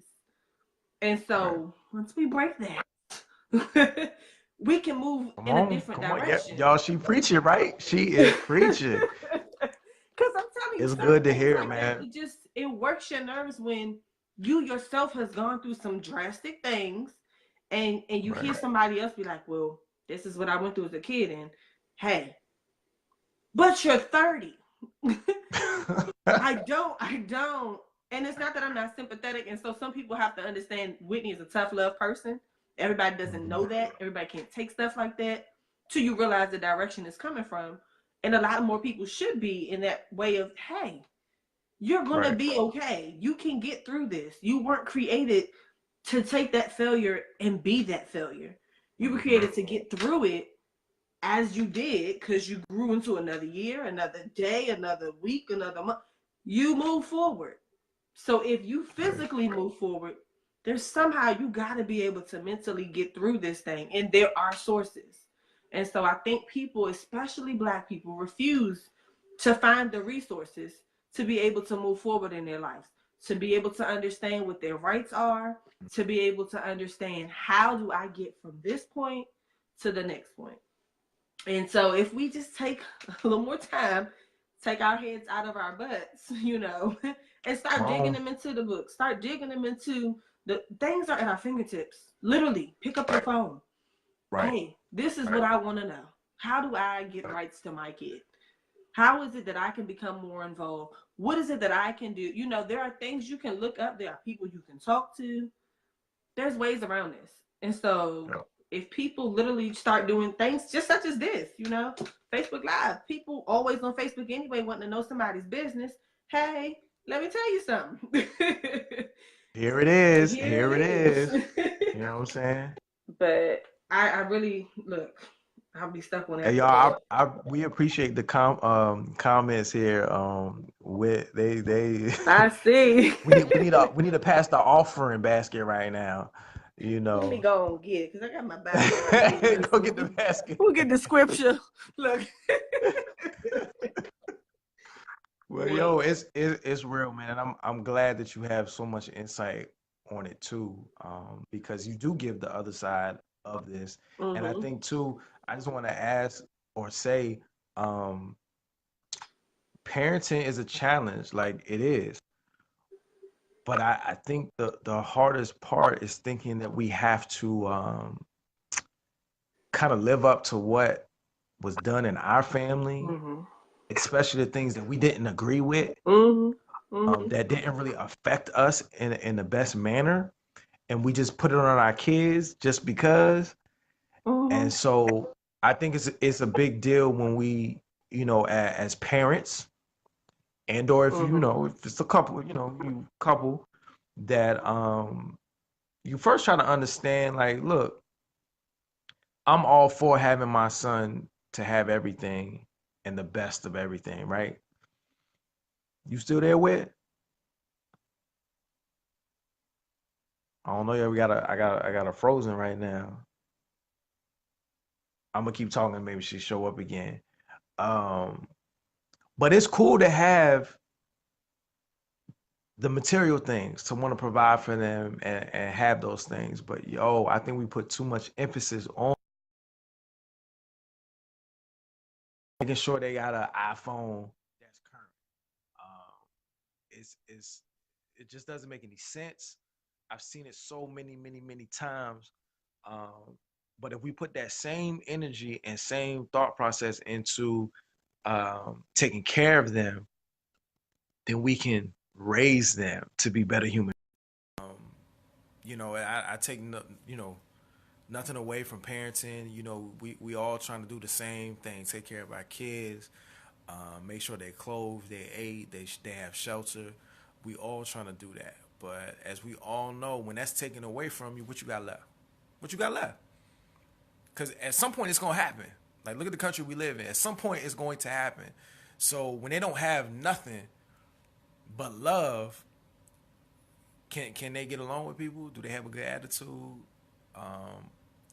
And so once we break that, we can move in a different Come on. Yeah, direction. y'all, she preaching, right? She is preaching. Because I'm telling you, It's certain good to things hear, like that, man. it works your nerves when you yourself has gone through some drastic things, and you hear somebody else be like, well, this is what I went through as a kid, and hey, but you're 30. I don't. And it's not that I'm not sympathetic. And so some people have to understand Whitney is a tough love person. Everybody doesn't know that. Everybody can't take stuff like that till you realize the direction it's coming from. And a lot more people should be in that way of, hey, you're going to be okay. You can get through this. You weren't created to take that failure and be that failure. You were created to get through it as you did, because you grew into another year, another day, another week, another month. You move forward. So if you physically move forward, there's somehow you got to be able to mentally get through this thing. And there are sources. And so I think people, especially Black people, refuse to find the resources to be able to move forward in their lives, to be able to understand what their rights are, to be able to understand how do I get from this point to the next point. And so if we just take a little more time, take our heads out of our butts, and start digging them into the book, start digging them into the things are at our fingertips. Literally, pick up your phone. Hey, this is what I want to know. How do I get rights to my kid? How is it that I can become more involved? What is it that I can do? There are things you can look up. There are people you can talk to. There's ways around this. And so if people literally start doing things just such as this, Facebook Live, people always on Facebook anyway wanting to know somebody's business. Hey, let me tell you something. Here it is. Here Here it it is. is. You know what I'm saying? But I really, look, I'll be stuck on that. Hey, y'all, we appreciate the comments here. With they I see. we need to pass the offering basket right now. Let me go and get it, because I got my Bible right here. Go get the basket. We'll get the scripture. Look. Well, yo, it's real, man. And I'm glad that you have so much insight on it too, because you do give the other side of this. And I think too, I just want to ask or say, parenting is a challenge, like it is. But I think the hardest part is thinking that we have to kind of live up to what was done in our family, especially the things that we didn't agree with, that didn't really affect us in the best manner, and we just put it on our kids just because. And so I think it's a big deal when we, as parents, and or if if it's a couple, you couple that you first try to understand, like, look, I'm all for having my son to have everything and the best of everything, right? You still there with? I don't know. Yeah, I got a frozen right now. I'm gonna keep talking. Maybe she show up again. Um, but it's cool to have the material things to want to provide for them and have those things. But yo, I think we put too much emphasis on making sure they got an iPhone that's current. It's it just doesn't make any sense. I've seen it so many times. Um, but if we put that same energy and same thought process into taking care of them, then we can raise them to be better human. You know, I take nothing away from parenting. You know, we all trying to do the same thing: take care of our kids, make sure they're clothed, they ate, they have shelter. We all trying to do that. But as we all know, when that's taken away from you, what you got left? What you got left? Because at some point it's gonna happen. Like, look at the country we live in. At some point it's going to happen. So when they don't have nothing but love, can they get along with people? Do they have a good attitude?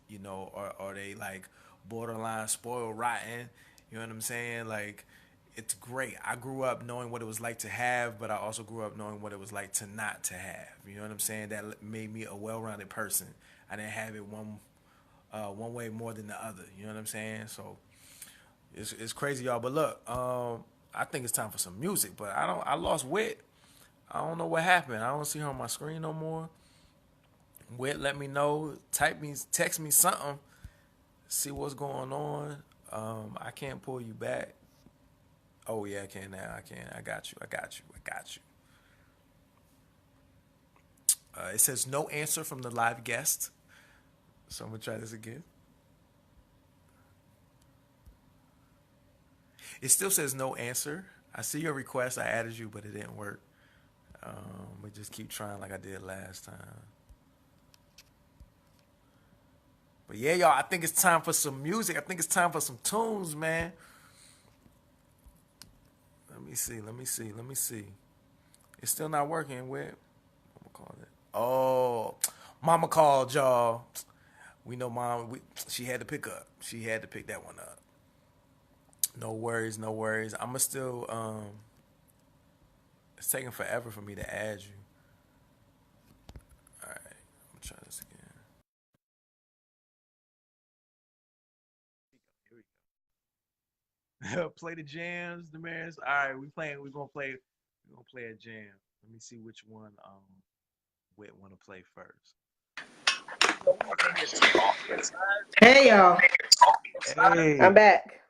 You know, or are they like borderline spoiled rotten? You know what I'm saying? Like, it's great. I grew up knowing what it was like to have, but I also grew up knowing what it was like to not to have. You know what I'm saying? That made me a well-rounded person. I didn't have it one way more than the other. You know what I'm saying? So it's crazy, y'all. But look, I think it's time for some music. But I lost Wit. I don't know what happened. I don't see her on my screen no more. Wit, let me know. Text me something. See what's going on. I can't pull you back. Oh yeah, I can now. I can. I got you. It says no answer from the live guest. So I'm gonna try this again. It still says no answer. I see your request. I added you, but it didn't work. We just keep trying like I did last time. But yeah, y'all, I think it's time for some music. I think it's time for some tunes, man. Let me see. It's still not working. Where? I'm gonna call it. Oh, Mama called, y'all. We know Mom. She had to pick up. She had to pick that one up. No worries. I'ma still. It's taking forever for me to add you. All right, I'm gonna try this again. Here we go. Play the jams, the mans. All right, we're gonna play a jam. Let me see which one Wit want to play first. Hey y'all, Hey, I'm back.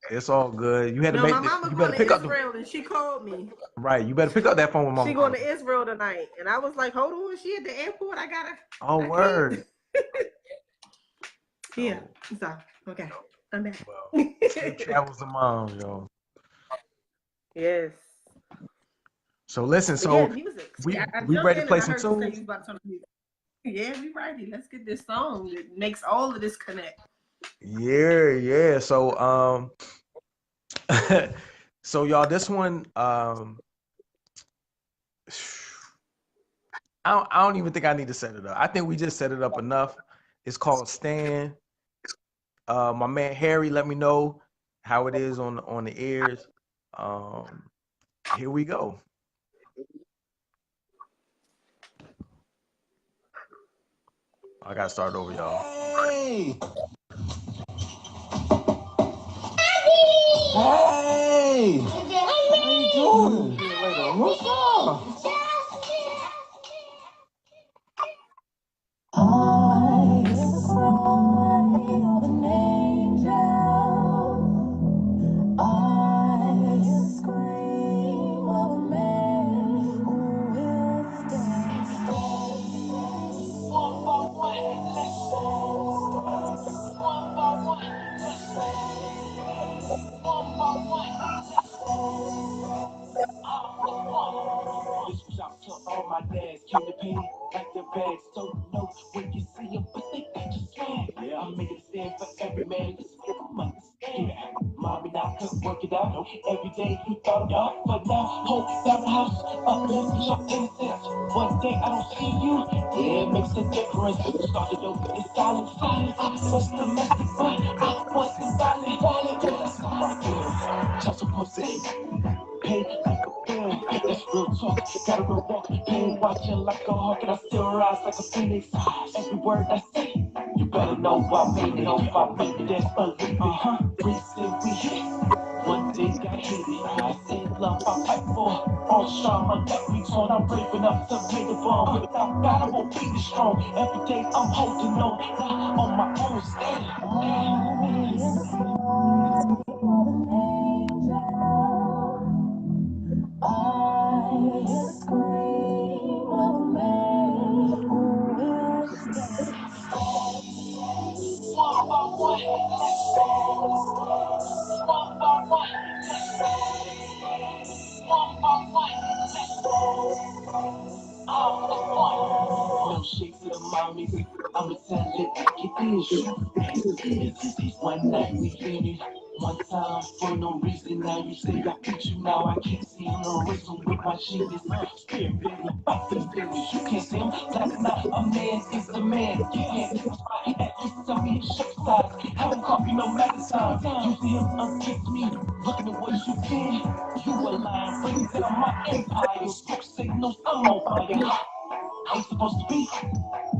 it's all good. You had to No, my make. mama You going better to pick up the. Israel and she called me. Right, you better pick up that phone with She Mama going calling. to Israel tonight, and I was like, "Hold on, she at the airport. I Oh, can't." word. Yeah, so okay, I'm back. Well, safe travels to Mom, yo. Yes, So listen, but yeah, so music. See, we I we jumped ready to in play and I some heard you say you tunes? was about to turn the music. Yeah, we righty. Let's get this song that makes all of this connect. Yeah. So so y'all, this one I don't even think I need to set it up. I think we just set it up enough. It's called Stan. My man Harry, let me know how it is on the ears. Here we go. I gotta start over, y'all. Hey! Hey! How you doing? What's up? This was out to all my dads, came to pay like their bags, so no when you see them, but they got your swag. Yeah, I'm making a stand for every man, cause I'm understand. Mommy now could work it out, every day you thought about, but now hold down the house, uplift your innocence. One day I don't see you, yeah, it makes a difference. Started over in silence, I was domestic, but I wasn't violent. Just a pussy. Pay like a bill, that's real talk. Got a real walk, pain watching like a hawk, and I still rise like a phoenix. Every word I say, you better know I mean it. If I mean it, then believe it. Reason we hit, one day got hit. I say love, I fight for. All strong, my neck be torn. I'm brave enough to make it wrong. Without God, I won't be this strong. Every day I'm holding on, on my own stand. promise. I'ma tell it like it is. One night we finished. One time for no reason. Now you say I beat you. Now I can't see no reason with my genius. Spirit business, fight for the business. You can't see him. Black or not, a man is a man. You can't see him. He actually tell me his shirt size. Have him copy no matter time. You see him against me. Looking at what you did. You a lying. Bring down my empire. Smoke signals. I'm on fire. How you supposed to be?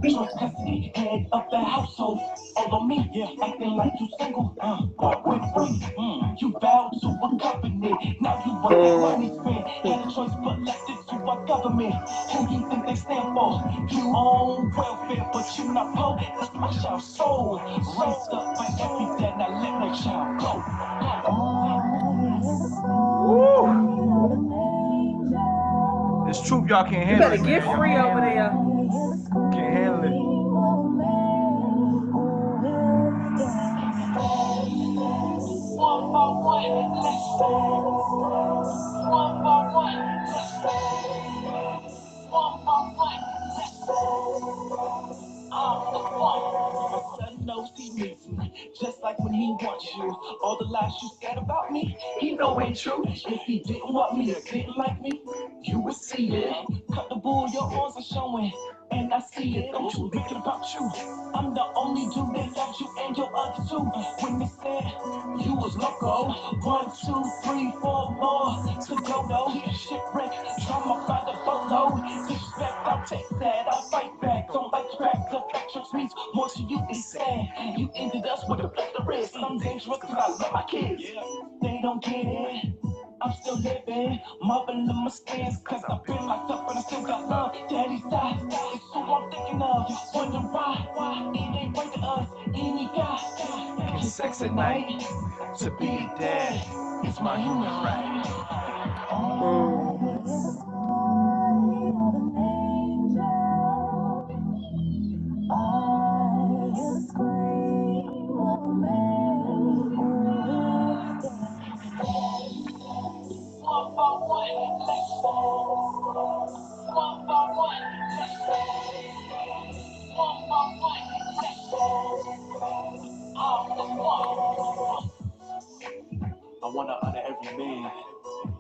Joint custody, head of the household. All on me, acting like you single. Or with free. You vowed to a covenant. Now you want that money spent. Had a choice but left it to our government. Who you think they stand for? You own welfare, but you not poor. That's my child soul. Raised up by every day. Now let my child go. It's truth, y'all can't You handle better it, get man. free over there. Can't handle it. One by one, let's go. One by one, let's go. One by one, let's go. I'm the one. My son knows he needs me, just like when he wants you. All the lies you said about me, he know ain't true. If he didn't want me or didn't like me, you would see it. Cut the bull, your arms are showing, and I see it. Don't you make it about you. I'm the only dude that loves you and your other two. When they said you was loco, 1, 2, 3, 4 more to go though. Shipwreck, trauma by the boatload. Disrespect, I'll take that, I'll fight back. Don't like crack, the factions means more to you, it's sad. You ended us with a flip the wrist. I'm dangerous cause I love my kids. They don't get it. I'm still living, marveling my skins, cause I've been locked up and I still got love. Daddy's died, it's who I'm thinking of. Wonder why it ain't right to us. Any guy can sex at night. To be dead, it's my human right. One by one, let's go. One by one, let's go. One by one, let's go. I'm the one. I want to honor every man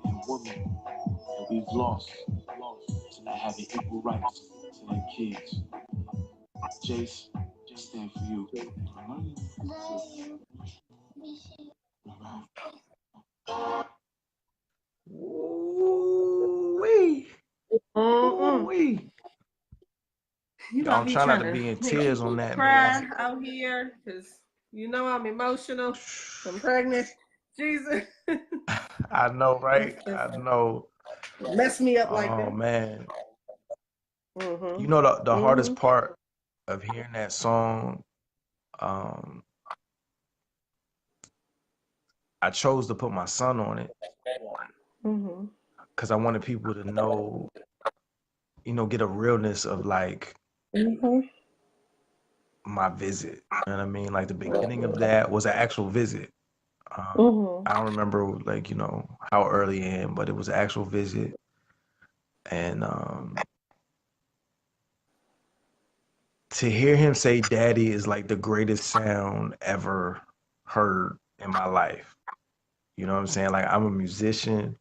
and woman that we've lost to not having equal rights to their kids. Jace, just stand for you. Ooh-wee. Ooh-wee. You know I'm me trying not to trying be in to make tears people on that, cry man. out here because you know I'm emotional. I'm pregnant. Jesus. I know, right? I know. Mess me up like Oh that. man. Mm-hmm. You know the hardest Mm-hmm. part of hearing that song, um, I chose to put my son on it Mm-hmm. because I wanted people to know, get a realness of like Mm-hmm. my visit. You know what I mean? Like the beginning of that was an actual visit. Mm-hmm. I don't remember like, how early in, but it was an actual visit. And to hear him say daddy is like the greatest sound ever heard in my life. You know what I'm saying? Like I'm a musician.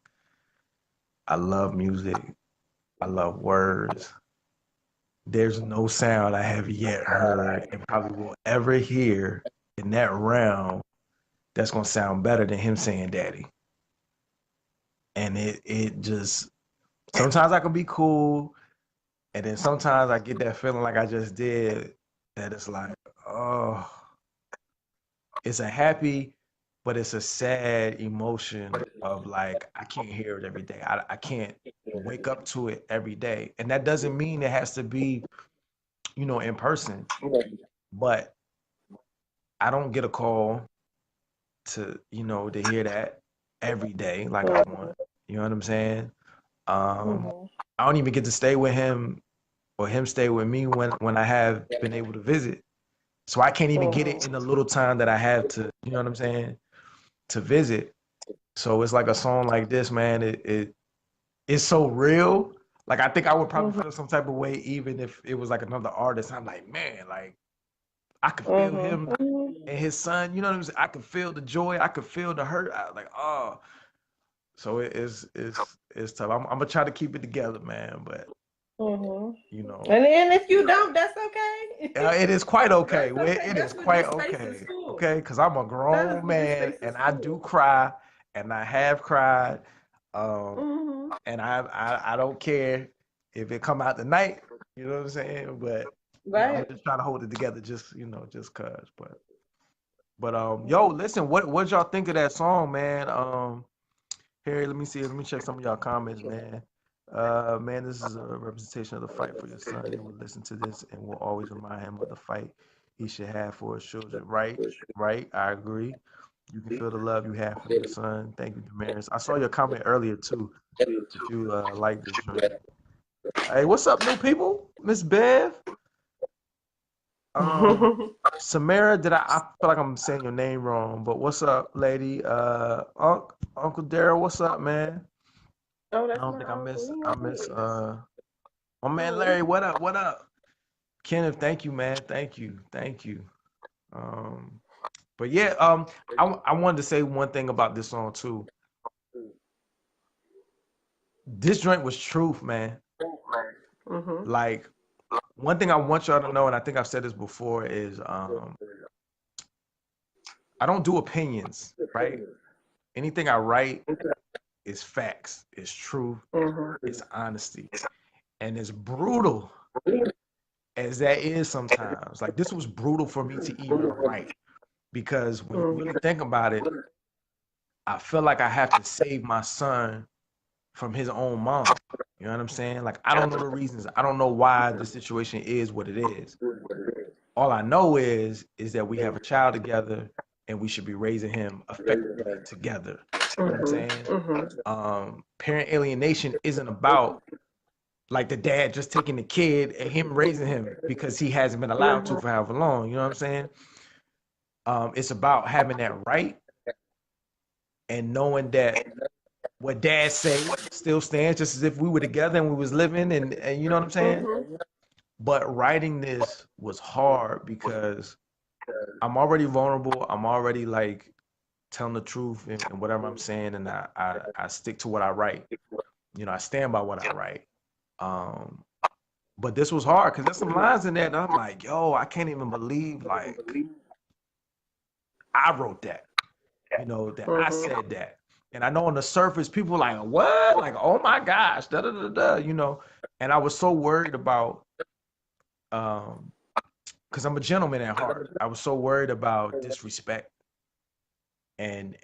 I love music. I love words. There's no sound I have yet heard and probably will ever hear in that realm that's gonna sound better than him saying daddy. And it just sometimes I can be cool, and then sometimes I get that feeling like I just did, that it's like, oh, it's a happy, but it's a sad emotion of like I can't hear it every day. I can't wake up to it every day. And that doesn't mean it has to be, in person, but I don't get a call to hear that every day like I want. You know what I'm saying? Mm-hmm. I don't even get to stay with him or him stay with me when I have been able to visit. So I can't even get it in the little time that I have to, you know what I'm saying, to visit. So it's like a song like this, man. It's so real. Like, I think I would probably feel some type of way even if it was like another artist. I'm like, man, like I could feel him and his son. You know what I'm saying? I could feel the joy. I could feel the hurt. Like, oh, so it's tough. I'm gonna try to keep it together, man. But you know, And if you don't, that's okay. it is quite okay. That's okay. It That's is what quite this space is okay. for. Okay, because I'm a That is grown what this man space is and I for. do cry and I have cried. And I don't care if it come out tonight. You know what I'm saying? But you know, I'm Right. just trying to hold it together, just just cause. But yo, listen, what y'all think of that song, man? Here, let me see. Let me check some of y'all comments, man. Man, this is a representation of the fight for your son. He will listen to this and will always remind him of the fight he should have for his children. Right, right. I agree. You can feel the love you have for your son. Thank you, Damaris. I saw your comment earlier too. If you like this joint. Hey, what's up, new people? Miss Bev. Samara, I feel like I'm saying your name wrong, but what's up, lady? Uncle Daryl, what's up, man? Oh, I that's don't my think uncle. I miss my man Larry, what up? What up? Kenneth, thank you, man. Thank you. Thank you. But yeah, I wanted to say one thing about this song too. This joint was truth, man. Like, one thing I want y'all to know, and I think I've said this before, is I don't do opinions, right? Anything I write is facts, it's truth, it's honesty. And as brutal as that is sometimes, like this was brutal for me to even write. Because when you really think about it, I feel like I have to save my son from his own mom. You know what I'm saying? Like, I don't know the reasons. I don't know why the situation is what it is. All I know is that we have a child together and we should be raising him effectively together. You know what I'm saying? Parent alienation isn't about like the dad just taking the kid and him raising him because he hasn't been allowed to for however long. You know what I'm saying? It's about having that right and knowing that what dad say still stands, just as if we were together and we was living, and you know what I'm saying? But writing this was hard because I'm already vulnerable. I'm already like telling the truth and whatever I'm saying, and I stick to what I write. You know, I stand by what I write. But this was hard because there's some lines in there that I'm like, yo, I can't even believe like I wrote that. You know, that I said that. And I know on the surface, people are like, what? Like, oh my gosh, da da da da, you know. And I was so worried about because I'm a gentleman at heart. I was so worried about disrespect and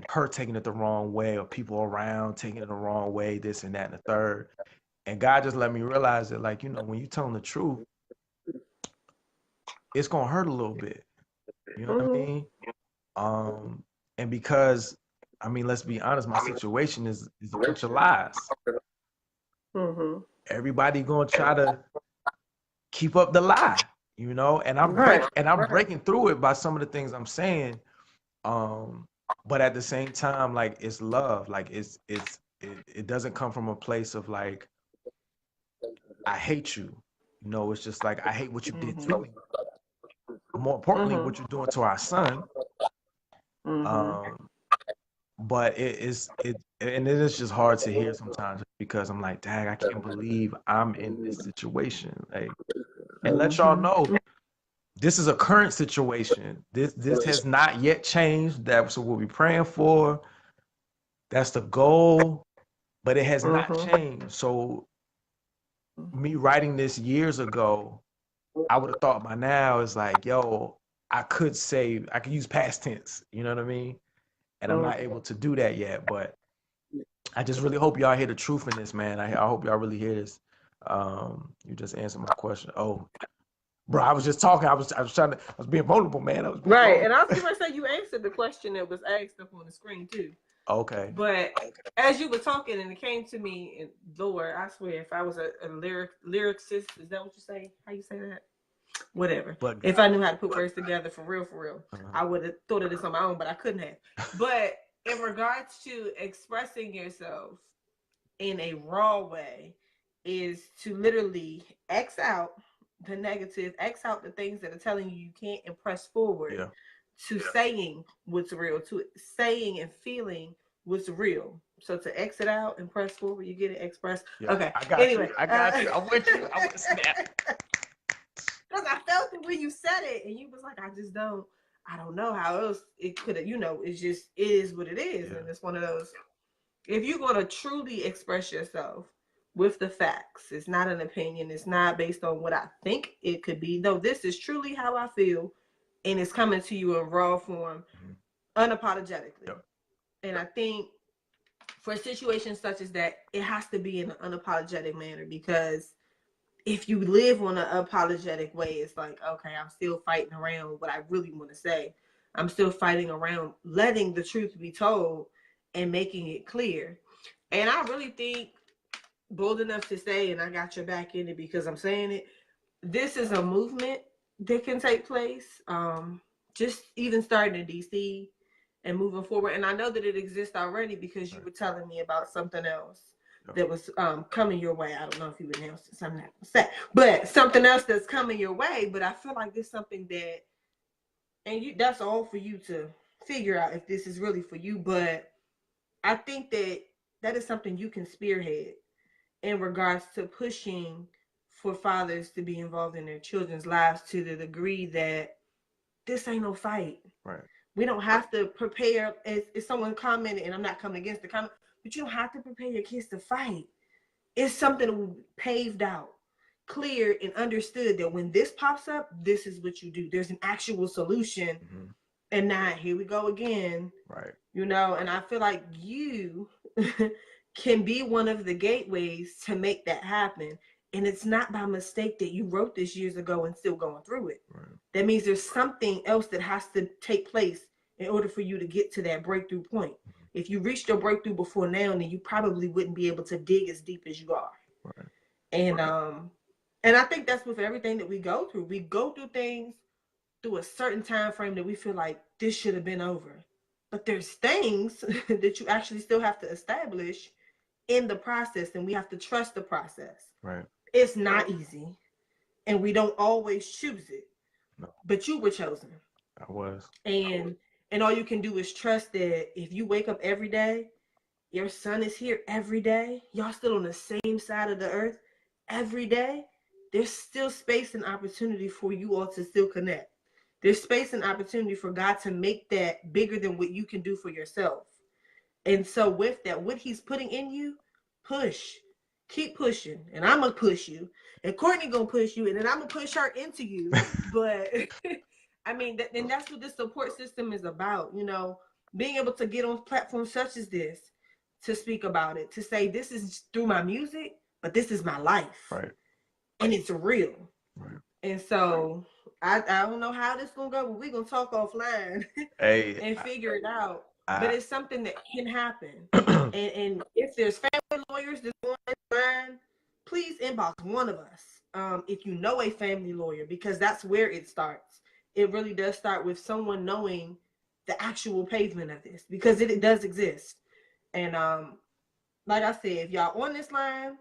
her taking it the wrong way, or people around taking it the wrong way, this and that and the third. And God just let me realize that, like, you know, when you're telling the truth, it's gonna hurt a little bit. You know what I mean? And because, I mean, let's be honest, my situation is a bunch of lies. Everybody gonna try to keep up the lie, you know, and I'm breaking through it by some of the things I'm saying. But at the same time, like, it's love. Like, it doesn't come from a place of like, I hate you. You know, it's just like, I hate what you did to me. More importantly, what you're doing to our son. But it is just hard to hear sometimes because I'm like, dang, I can't believe I'm in this situation. Like, and let y'all know, this is a current situation. This has not yet changed. That's what we're praying for. That's the goal, but it has not changed. So me writing this years ago, I would have thought by now is like, yo, I could use past tense. You know what I mean? And I'm not able to do that yet, but I just really hope y'all hear the truth in this, man. I hope y'all really hear this. You just answered my question. Oh, bro, I was just talking. I was being vulnerable, man. I was being vulnerable. And I was going to say you answered the question that was asked up on the screen too. Okay. But as you were talking, and it came to me, and Lord, I swear, if I was a lyricist, is that what you say? How you say that? Whatever. But if I knew how to put words together for real, I would have thought of this on my own, but I couldn't have. But in regards to expressing yourself in a raw way, is to literally X out the negative, X out the things that are telling you can't, and press forward to saying what's real, to saying and feeling what's real. So to exit out and press forward, you get it, express. Yeah. Okay. I got Anyway, you. I got you. I'm with you. I'm with snap. Because I felt it when you said it, and you was like, I don't know how else it could have, it's just, it is what it is. And it's one of those, if you're going to truly express yourself with the facts, it's not an opinion, it's not based on what I think it could be. No, this is truly how I feel, and it's coming to you in raw form, unapologetically. Yep. And I think for situations such as that, it has to be in an unapologetic manner, because if you live on an apologetic way, it's like, okay, I'm still fighting around what I really want to say. I'm still fighting around letting the truth be told and making it clear. And I really think, bold enough to say, and I got your back in it because I'm saying it, this is a movement that can take place. Just even starting in DC and moving forward. And I know that it exists already because you were telling me about something else that was coming your way. I don't know if you would announce something I say, but something else that's coming your way. But I feel like there's something that, and that's all for you to figure out if this is really for you. But I think that is something you can spearhead in regards to pushing for fathers to be involved in their children's lives to the degree that this ain't no fight. Right. We don't have to prepare, as someone commented, and I'm not coming against the comment, but you don't have to prepare your kids to fight. It's something paved out, clear, and understood that when this pops up, this is what you do. There's an actual solution, and not, here we go again. Right. And I feel like you can be one of the gateways to make that happen. And it's not by mistake that you wrote this years ago and still going through it. Right. That means there's something else that has to take place in order for you to get to that breakthrough point. If you reached your breakthrough before now, then you probably wouldn't be able to dig as deep as you are. Right. And I think that's with everything that we go through. We go through things through a certain time frame that we feel like this should have been over. But there's things that you actually still have to establish in the process, and we have to trust the process. Right. It's not easy, and we don't always choose it. No. But you were chosen. I was. And all you can do is trust that if you wake up every day, your son is here every day, y'all still on the same side of the earth every day, there's still space and opportunity for you all to still connect. There's space and opportunity for God to make that bigger than what you can do for yourself. And so with that, what he's putting in you, push. Keep pushing. And I'm going to push you. And Courtney going to push you. And then I'm going to push her into you. But, I mean, and that's what this support system is about. Being able to get on platforms such as this to speak about it. To say, this is through my music, but this is my life. Right. And it's real. Right. And so I don't know how this going to go, but we're going to talk offline and figure it out. But it's something that can happen. and if there's family lawyers that's online, please inbox one of us. If you know a family lawyer, because that's where it starts. It really does start with someone knowing the actual pavement of this, because it does exist. And like I said, if y'all on this line,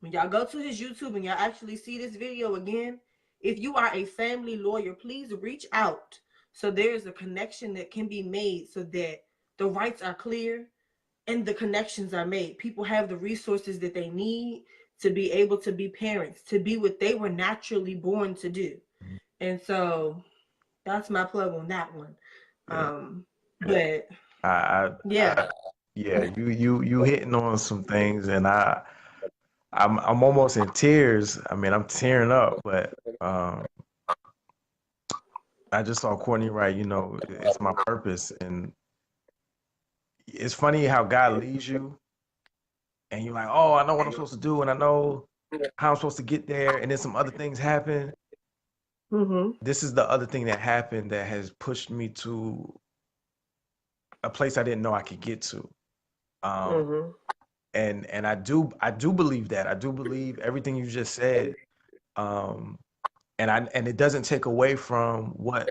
when y'all go to his YouTube and y'all actually see this video again, if you are a family lawyer, please reach out so there's a connection that can be made so that the rights are clear and the connections are made. People have the resources that they need to be able to be parents, to be what they were naturally born to do. And so that's my plug on that one. But you hitting on some things, and I'm almost in tears. I mean, I'm tearing up, but I just saw Courtney right. It's my purpose, and it's funny how God leads you, and you're like, oh, I know what I'm supposed to do, and I know how I'm supposed to get there, and then some other things happen. This is the other thing that happened that has pushed me to a place I didn't know I could get to. And I do believe that. I do believe everything you just said. And it doesn't take away from what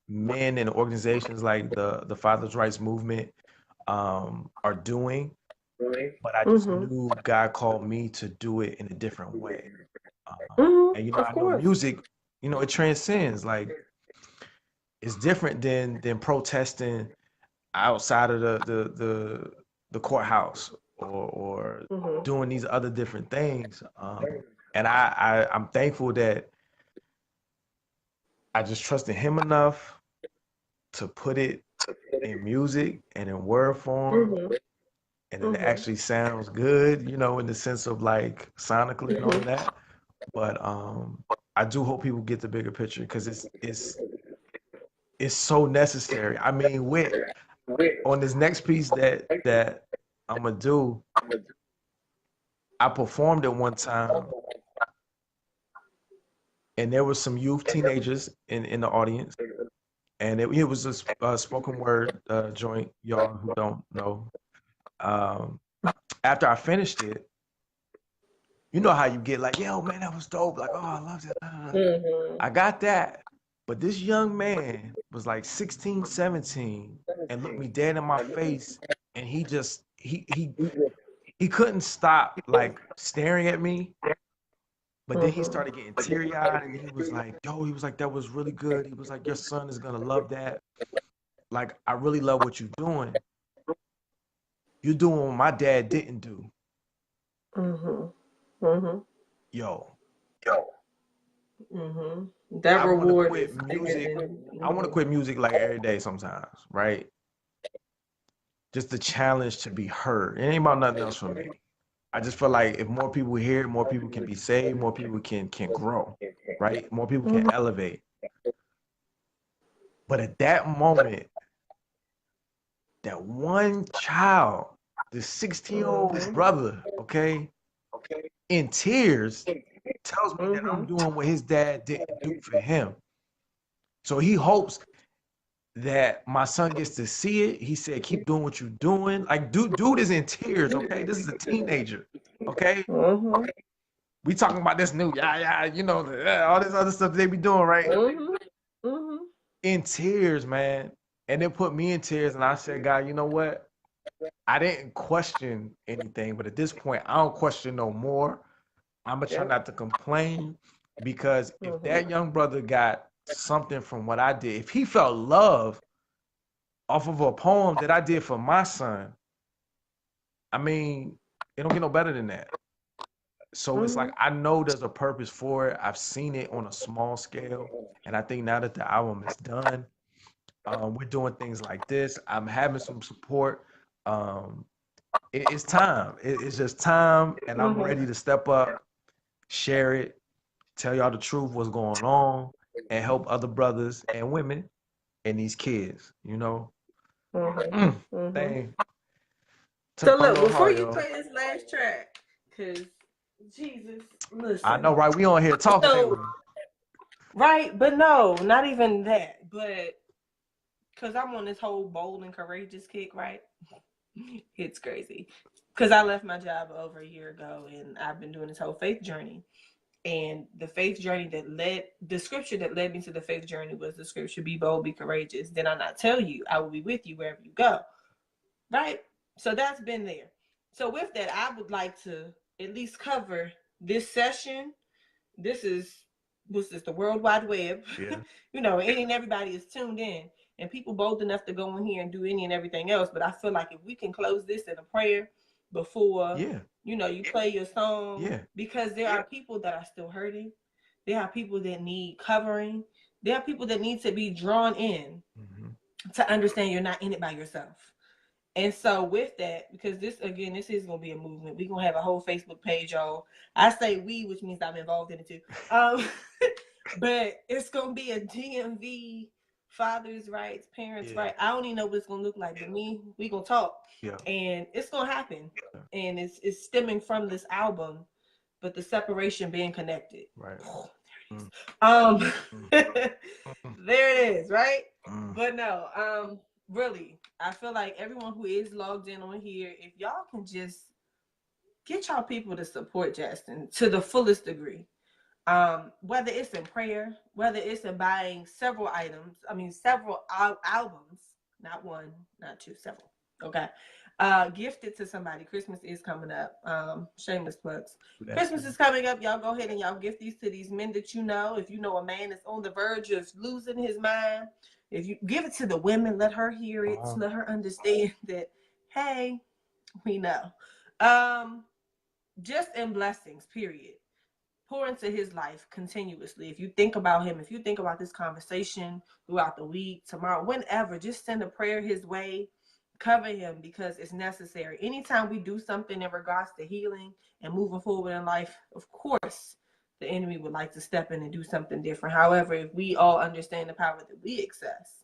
men and organizations like the Fathers' Rights Movement are doing. but I just knew God called me to do it in a different way. And you know, Of I know course. music, you know, it transcends. Like it's different than protesting outside of the courthouse or doing these other different things. And I'm thankful that I just trusted him enough to put it in music and in word form, and it actually sounds good, you know, in the sense of like sonically and all of that. But I do hope people get the bigger picture because it's so necessary. I mean, with on this next piece that I'm gonna do, I performed it one time, and there was some youth teenagers in the audience, and it was a spoken word joint. Y'all who don't know, um, after I finished it, you know how you get like, yo, man, that was dope. Like, oh, I love it. I got that. But this young man was like 16, 17 and looked me dead in my face. And he couldn't stop like staring at me. But then he started getting teary eyed and he was like, yo, he was like, that was really good. He was like, your son is gonna love that. Like, I really love what you're doing. You're doing what my dad didn't do. Yo. That I want to reward quit is music. bigger than I want to quit music like every day sometimes, right? Just the challenge to be heard. It ain't about nothing else for me. I just feel like if more people hear it, more people can be saved, more people can grow, right? More people can elevate. But at that moment, that one child, the 16-year-old brother, okay, in tears, tells me that I'm doing what his dad didn't do for him. So he hopes that my son gets to see it. He said, keep doing what you're doing. Like, dude is in tears, okay? This is a teenager, okay? We talking about this new, you know, all this other stuff they be doing, right? In tears, man. And it put me in tears, and I said, God, you know what? I didn't question anything, but at this point, I don't question no more. I'm gonna try not to complain because if that young brother got something from what I did, if he felt love off of a poem that I did for my son, I mean, it don't get no better than that. So it's like I know there's a purpose for it. I've seen it on a small scale, and I think now that the album is done, we're doing things like this. I'm having some support. It's time. It's just time, and I'm ready to step up, share it, tell y'all the truth, what's going on, and help other brothers and women and these kids. You know, thing. So Took my look, little before heart, you yo. play this last track, cause Jesus, I listen. know, right? We on here talking, So, ain't we? right, but no, not even that. But cause I'm on this whole bold and courageous kick, right? It's crazy. Cause I left my job over a year ago, and I've been doing this whole faith journey. And the faith journey the scripture that led me to the faith journey was the scripture, be bold, be courageous. Did I not tell you, I will be with you wherever you go? Right? So that's been there. So with that, I would like to at least cover this session. What's this, the World Wide Web? Yeah. You know, any and everybody is tuned in, and people bold enough to go in here and do any and everything else. But I feel like if we can close this in a prayer before, Yeah. you play your song, Yeah. because there are people that are still hurting. There are people that need covering. There are people that need to be drawn in to understand you're not in it by yourself. And so with that, because this is gonna be a movement. We're gonna have a whole Facebook page, y'all. I say we, which means I'm involved in it too. But it's gonna be a DMV fathers' rights, parents' rights. I don't even know what it's gonna look like, but we gonna talk. Yeah. And it's gonna happen. And it's stemming from this album, but the separation being connected. Right. There it is, right? But no, really, I feel like everyone who is logged in on here, if y'all can just get y'all people to support Jastin to the fullest degree, whether it's in prayer, whether it's in buying several items, several albums, not one, not two, several, okay, Gift it to somebody. Christmas is coming up. Shameless plugs. That's Christmas is coming up. Y'all go ahead and y'all gift these to these men that you know. If you know a man that's on the verge of losing his mind, if you give it to the women, let her hear it. Let her understand that, hey, we know. Just in blessings, period. Pour into his life continuously. If you think about him, if you think about this conversation throughout the week, tomorrow, whenever, just send a prayer his way. Cover him because it's necessary. Anytime we do something in regards to healing and moving forward in life, of course, the enemy would like to step in and do something different. However, if we all understand the power that we access,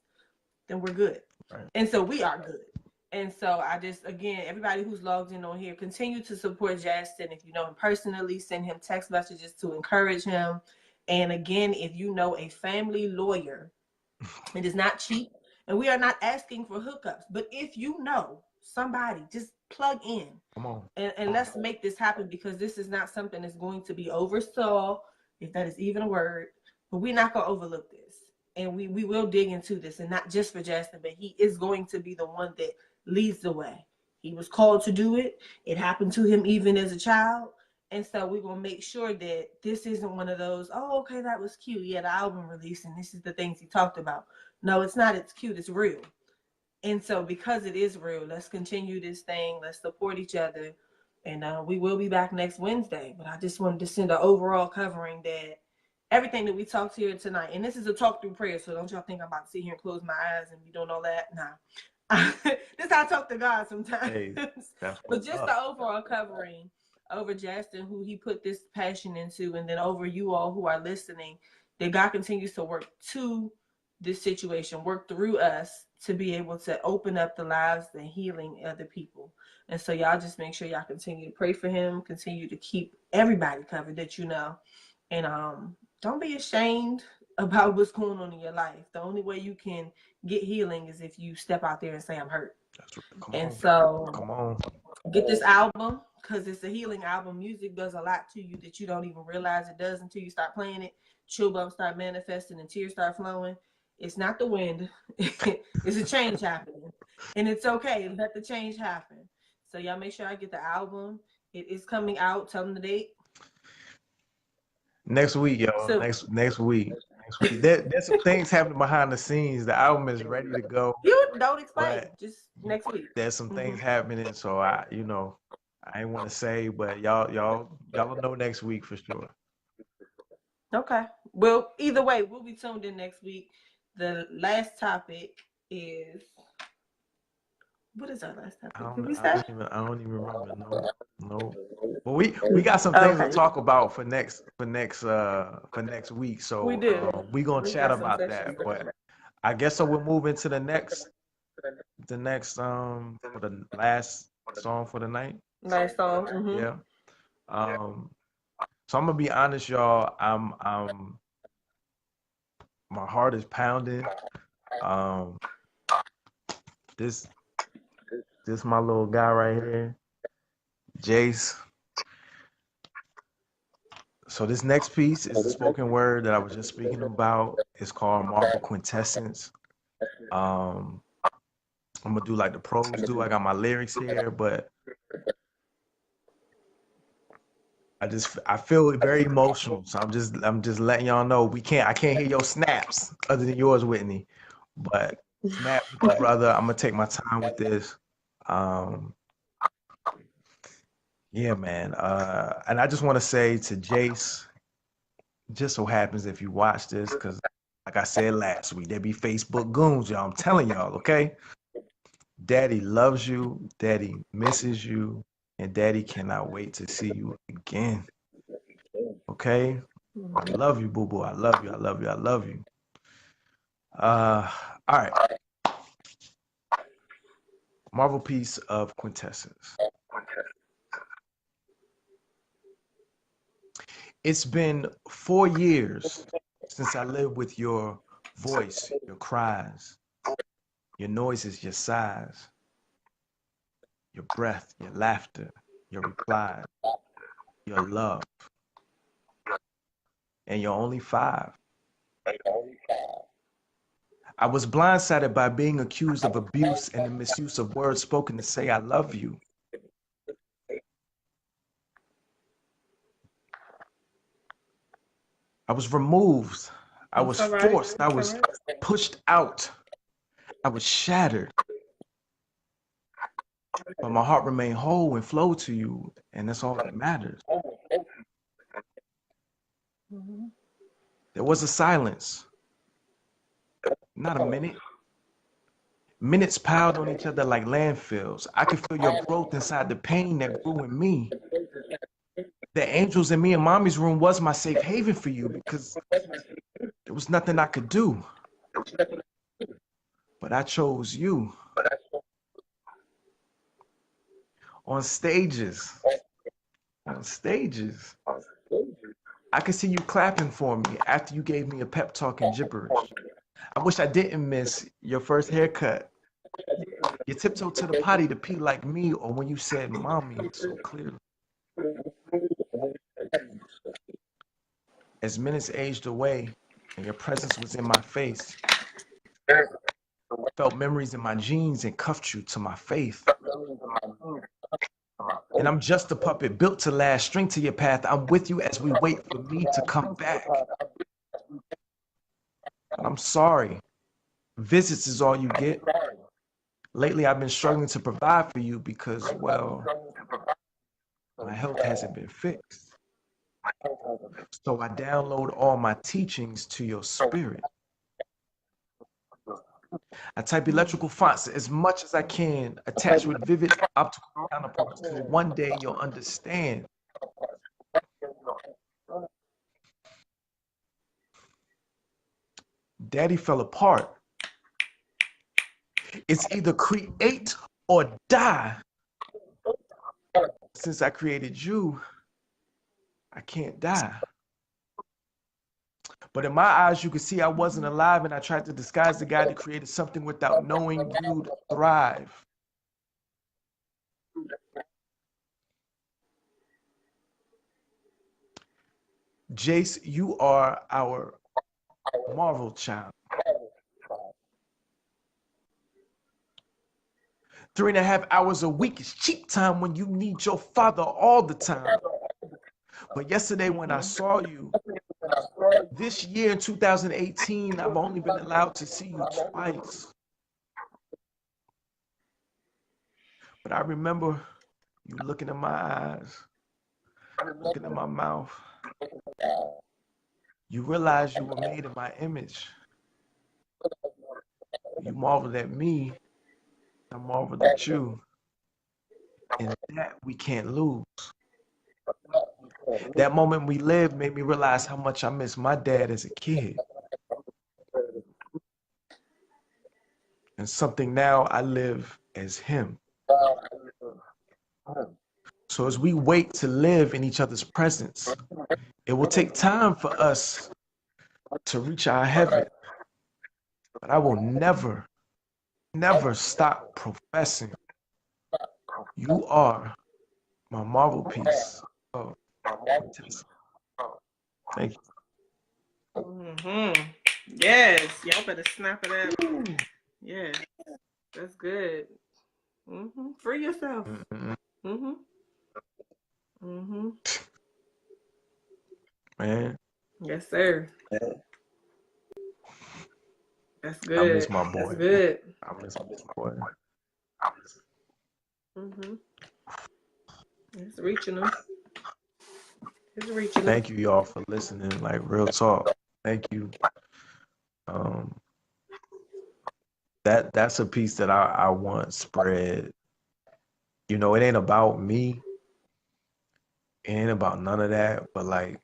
then we're good. Right. And so we are good. And so I just, again, everybody who's logged in on here, continue to support Jastin. If you know him personally, send him text messages to encourage him. And again, if you know a family lawyer, it is not cheap. And we are not asking for hookups. But if you know somebody, just plug in. Come on. And let's make this happen, because this is not something that's going to be oversaw, if that is even a word. But we're not going to overlook this. And we will dig into this. And not just for Jastin, but he is going to be the one that leads the way. He was called to do it. It happened to him even as a child. And so we're going to make sure that this isn't one of those, oh, okay, that was cute. Yeah, the album release, and this is the things he talked about. No, it's not. It's cute. It's real. And so because it is real, let's continue this thing. Let's support each other. And we will be back next Wednesday. But I just wanted to send an overall covering that everything that we talked here tonight, and this is a talk through prayer, so don't y'all think I'm about to sit here and close my eyes and be doing all that. Nah. This is how I talk to God sometimes. Hey, but just the overall covering over Jastin, who he put this passion into, and then over you all who are listening, that God continues to work to this situation, work through us to be able to open up the lives and healing other people. And so y'all just make sure y'all continue to pray for him, continue to keep everybody covered that you know. And don't be ashamed about what's going on in your life. The only way you can get healing is if you step out there and say, I'm hurt. That's right. Come and on. so Come on. Get this album, because it's a healing album. Music does a lot to you that you don't even realize it does until you start playing it. Chill bumps start manifesting and tears start flowing. It's not the wind. It's a change happening. And it's okay. Let the change happen. So y'all make sure I get the album. It is coming out. Tell them the date. Next week, y'all. So, next week. There's some things happening behind the scenes. The album is ready to go. You don't explain. But Just next week. There's some things happening, so I ain't want to say, but y'all will know next week for sure. Okay. Well, either way, we'll be tuned in next week. The last topic is, what is our last topic? Did we say? I don't even remember. No. But we got some things to talk about for next week. So we do. We gonna chat about that. But I guess so. We'll move into the next for the last song for the night. Last song. Yeah. So I'm gonna be honest, y'all. My heart is pounding. This my little guy right here, Jace. So this next piece is the spoken word that I was just speaking about. It's called Marvel Quintessence. I'm gonna do like the pros do. I got my lyrics here, but I feel very emotional. So I'm just letting y'all know I can't hear your snaps other than yours, Whitney. But snap with the brother. I'm gonna take my time with this. Yeah, man. And I just want to say to Jace, just so happens if you watch this, because like I said last week, there be Facebook goons, y'all. I'm telling y'all, okay? Daddy loves you, Daddy misses you, and Daddy cannot wait to see you again. Okay? I love you, boo-boo. I love you. I love you. I love you. All right. Marvel piece of Quintessence. It's been 4 years since I lived with your voice, your cries, your noises, your sighs, your breath, your laughter, your replies, your love. And you're only 5. I was blindsided by being accused of abuse and the misuse of words spoken to say I love you. I was removed. I was forced. I was pushed out. I was shattered. But my heart remained whole and flowed to you, and that's all that matters. There was a silence, not a minute. Minutes piled on each other like landfills. I could feel your growth inside the pain that grew in me. The angels in me and mommy's room was my safe haven for you because there was nothing I could do. But I chose you. On stages, I could see you clapping for me after you gave me a pep talk in gibberish. I wish I didn't miss your first haircut. You tiptoed to the potty to pee like me, or when you said mommy so clearly. As minutes aged away and your presence was in my face, I felt memories in my jeans and cuffed you to my faith. And I'm just a puppet built to last, string to your path. I'm with you as we wait for me to come back. But I'm sorry. Visits is all you get. Lately, I've been struggling to provide for you because, well, my health hasn't been fixed. So I download all my teachings to your spirit. I type electrical fonts as much as I can, attached with vivid optical counterparts, so one day you'll understand. Daddy fell apart. It's either create or die. Since I created you, I can't die. But in my eyes, you could see I wasn't alive, and I tried to disguise the guy that created something without knowing you'd thrive. Jace, you are our Marvel child. 3.5 hours a week is cheap time when you need your father all the time. But yesterday when I saw you, this year in 2018, I've only been allowed to see you twice. But I remember you looking in my eyes, looking in my mouth. You realized you were made in my image. You marveled at me, I marveled at you. And that we can't lose. That moment we lived made me realize how much I miss my dad as a kid. And something now I live as him. So as we wait to live in each other's presence, it will take time for us to reach our heaven. But I will never, never stop professing. You are my marvel piece. Oh, thank you. Mm-hmm. Yes, y'all better snap it up. Yes, that's good. Mm-hmm. Free yourself. Mm-hmm. Mm-hmm. Man. Yes, sir. That's good. I miss my boy. That's good. I miss my boy. Mm-hmm. It's reaching them. It's reaching them. Thank you, y'all, for listening. Like, real talk. Thank you. That's a piece that I want spread. You know, it ain't about me. It ain't about none of that. But like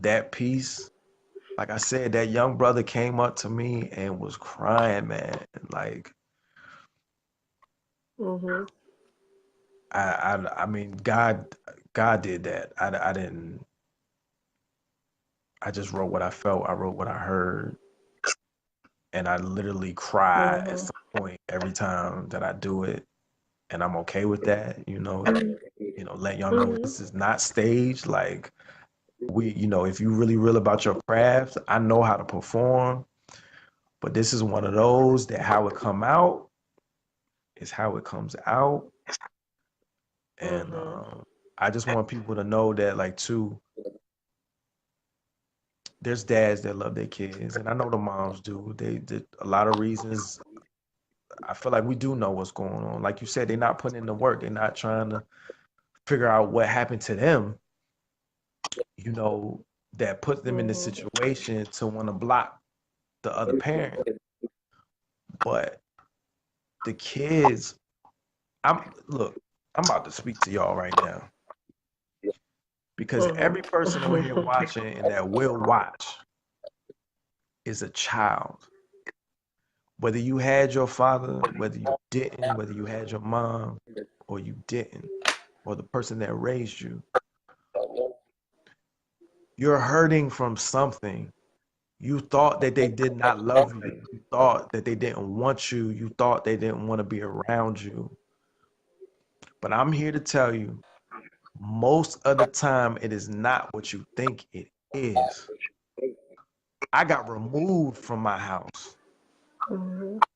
that piece, like I said, that young brother came up to me and was crying, man. Like, I mean, God did that. I didn't. I just wrote what I felt. I wrote what I heard. And I literally cry at some point every time that I do it. And I'm okay with that, you know, let y'all know this is not staged. Like, if you really real about your craft, I know how to perform. But this is one of those that how it come out is how it comes out. And I just want people to know that, like, too, there's dads that love their kids, and I know the moms do. They a lot of reasons. I feel like we do know what's going on. Like you said, they're not putting in the work. They're not trying to figure out what happened to them, you know, that put them in the situation to want to block the other parent. But the kids, I'm about to speak to y'all right now, because every person on here watching and that will watch is a child. Whether you had your father, whether you didn't, whether you had your mom or you didn't, or the person that raised you, you're hurting from something. You thought that they did not love you. You thought that they didn't want you. You thought they didn't want to be around you. But I'm here to tell you, most of the time, it is not what you think it is. I got removed from my house.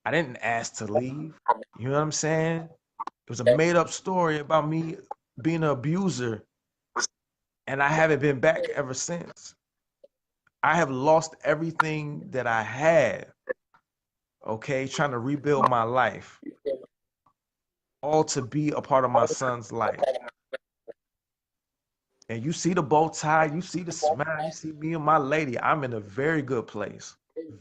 I didn't ask to leave. You know what I'm saying? It was a made up story about me being an abuser, and I haven't been back ever since. I have lost everything that I had, okay, trying to rebuild my life, all to be a part of my son's life. And you see the bow tie, you see the smile, you see me and my lady. I'm in a very good place,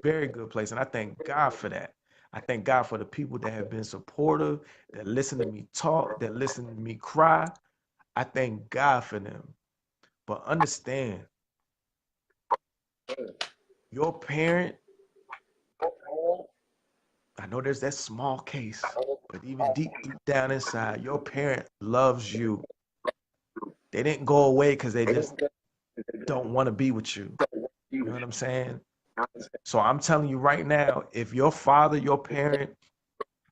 and I thank God for that. I thank God for the people that have been supportive, that listen to me talk, that listen to me cry. I thank God for them. But understand, your parent, I know there's that small case, but even deep down inside, your parent loves you. They didn't go away because they just don't want to be with you. You know what I'm saying? So I'm telling you right now, if your father, your parent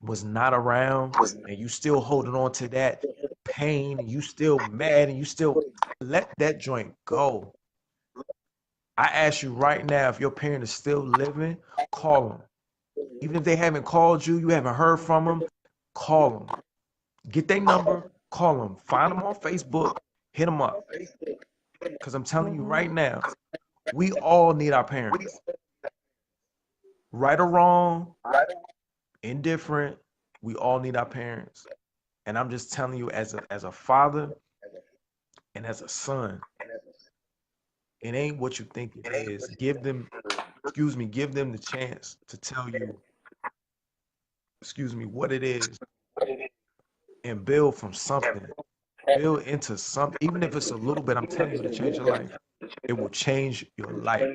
was not around and you still holding on to that pain and you still mad and you still let that joint go. I ask you right now, if your parent is still living, call them. Even if they haven't called you, you haven't heard from them, call them. Get their number, call them. Find them on Facebook, hit them up. Because I'm telling you right now, we all need our parents. Right or wrong, indifferent, we all need our parents. And I'm just telling you, as a father and as a son, it ain't what you think it is. Give them the chance to tell you, what it is, and build from something. Build into something. Even if it's a little bit, I'm telling you, to change your life. It will change your life.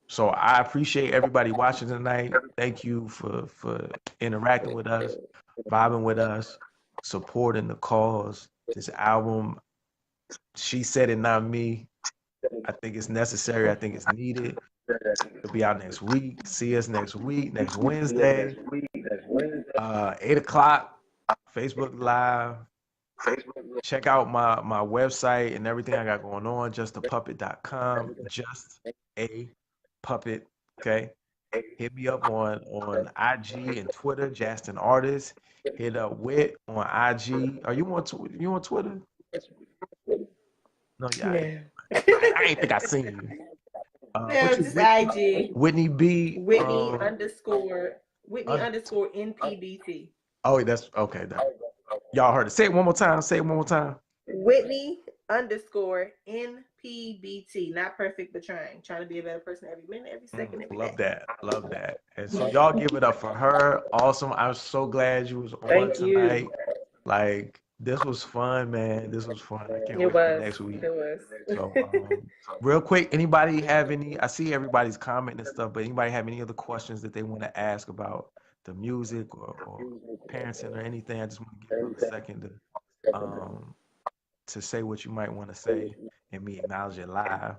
So I appreciate everybody watching tonight. Thank you for interacting with us, vibing with us, supporting the cause. This album, She Said It, Not Me. I think it's necessary. I think it's needed. It'll be out next week. See us next week, next Wednesday, 8 o'clock, Facebook Live. Check out my website and everything I got going on, justapuppet.com. Just a puppet. Okay. Hit me up on IG and Twitter, Jastin Artis. Hit up Wit on IG. Are you on Twitter? No, yeah. I ain't think I seen you. No, just IG. Whitney B. Whitney underscore NPBT. Oh, that's okay. Y'all heard it. Say it one more time. Whitney underscore NPBT. Not perfect, but trying. Trying to be a better person every minute, every second, every day. Love that. And so y'all give it up for her. Awesome. I'm so glad you was on tonight. Like, this was fun, man. This was fun. I can't wait for next week. It was. So, real quick, anybody have any? I see everybody's commenting and stuff, but anybody have any other questions that they want to ask about the music or parenting or anything? I just want to give you a second to say what you might want to say and me acknowledge it live.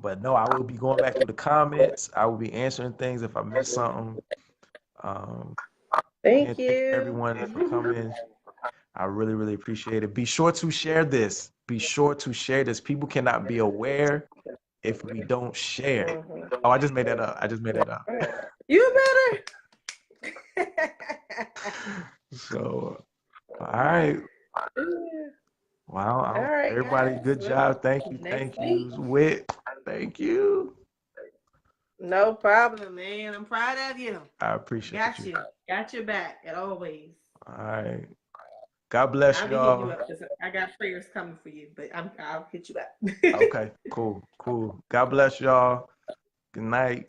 But no, I will be going back through the comments. I will be answering things if I miss something. Thank you, everyone, for coming. I really, really appreciate it. Be sure to share this. People cannot be aware if we don't share. Mhm. Oh, I just made that up. I just made that up. You better. So, all right. Wow. All right, Everybody, guys. good Well, job. Thank you. next Thank week. you. Wit. Thank you. No problem, man. I'm proud of you. I appreciate Got you. you. Got your back at always. All right. God bless I'll be hitting you y'all. up because I got prayers coming for you, but I'll hit you back. Okay. Cool. God bless y'all. Good night.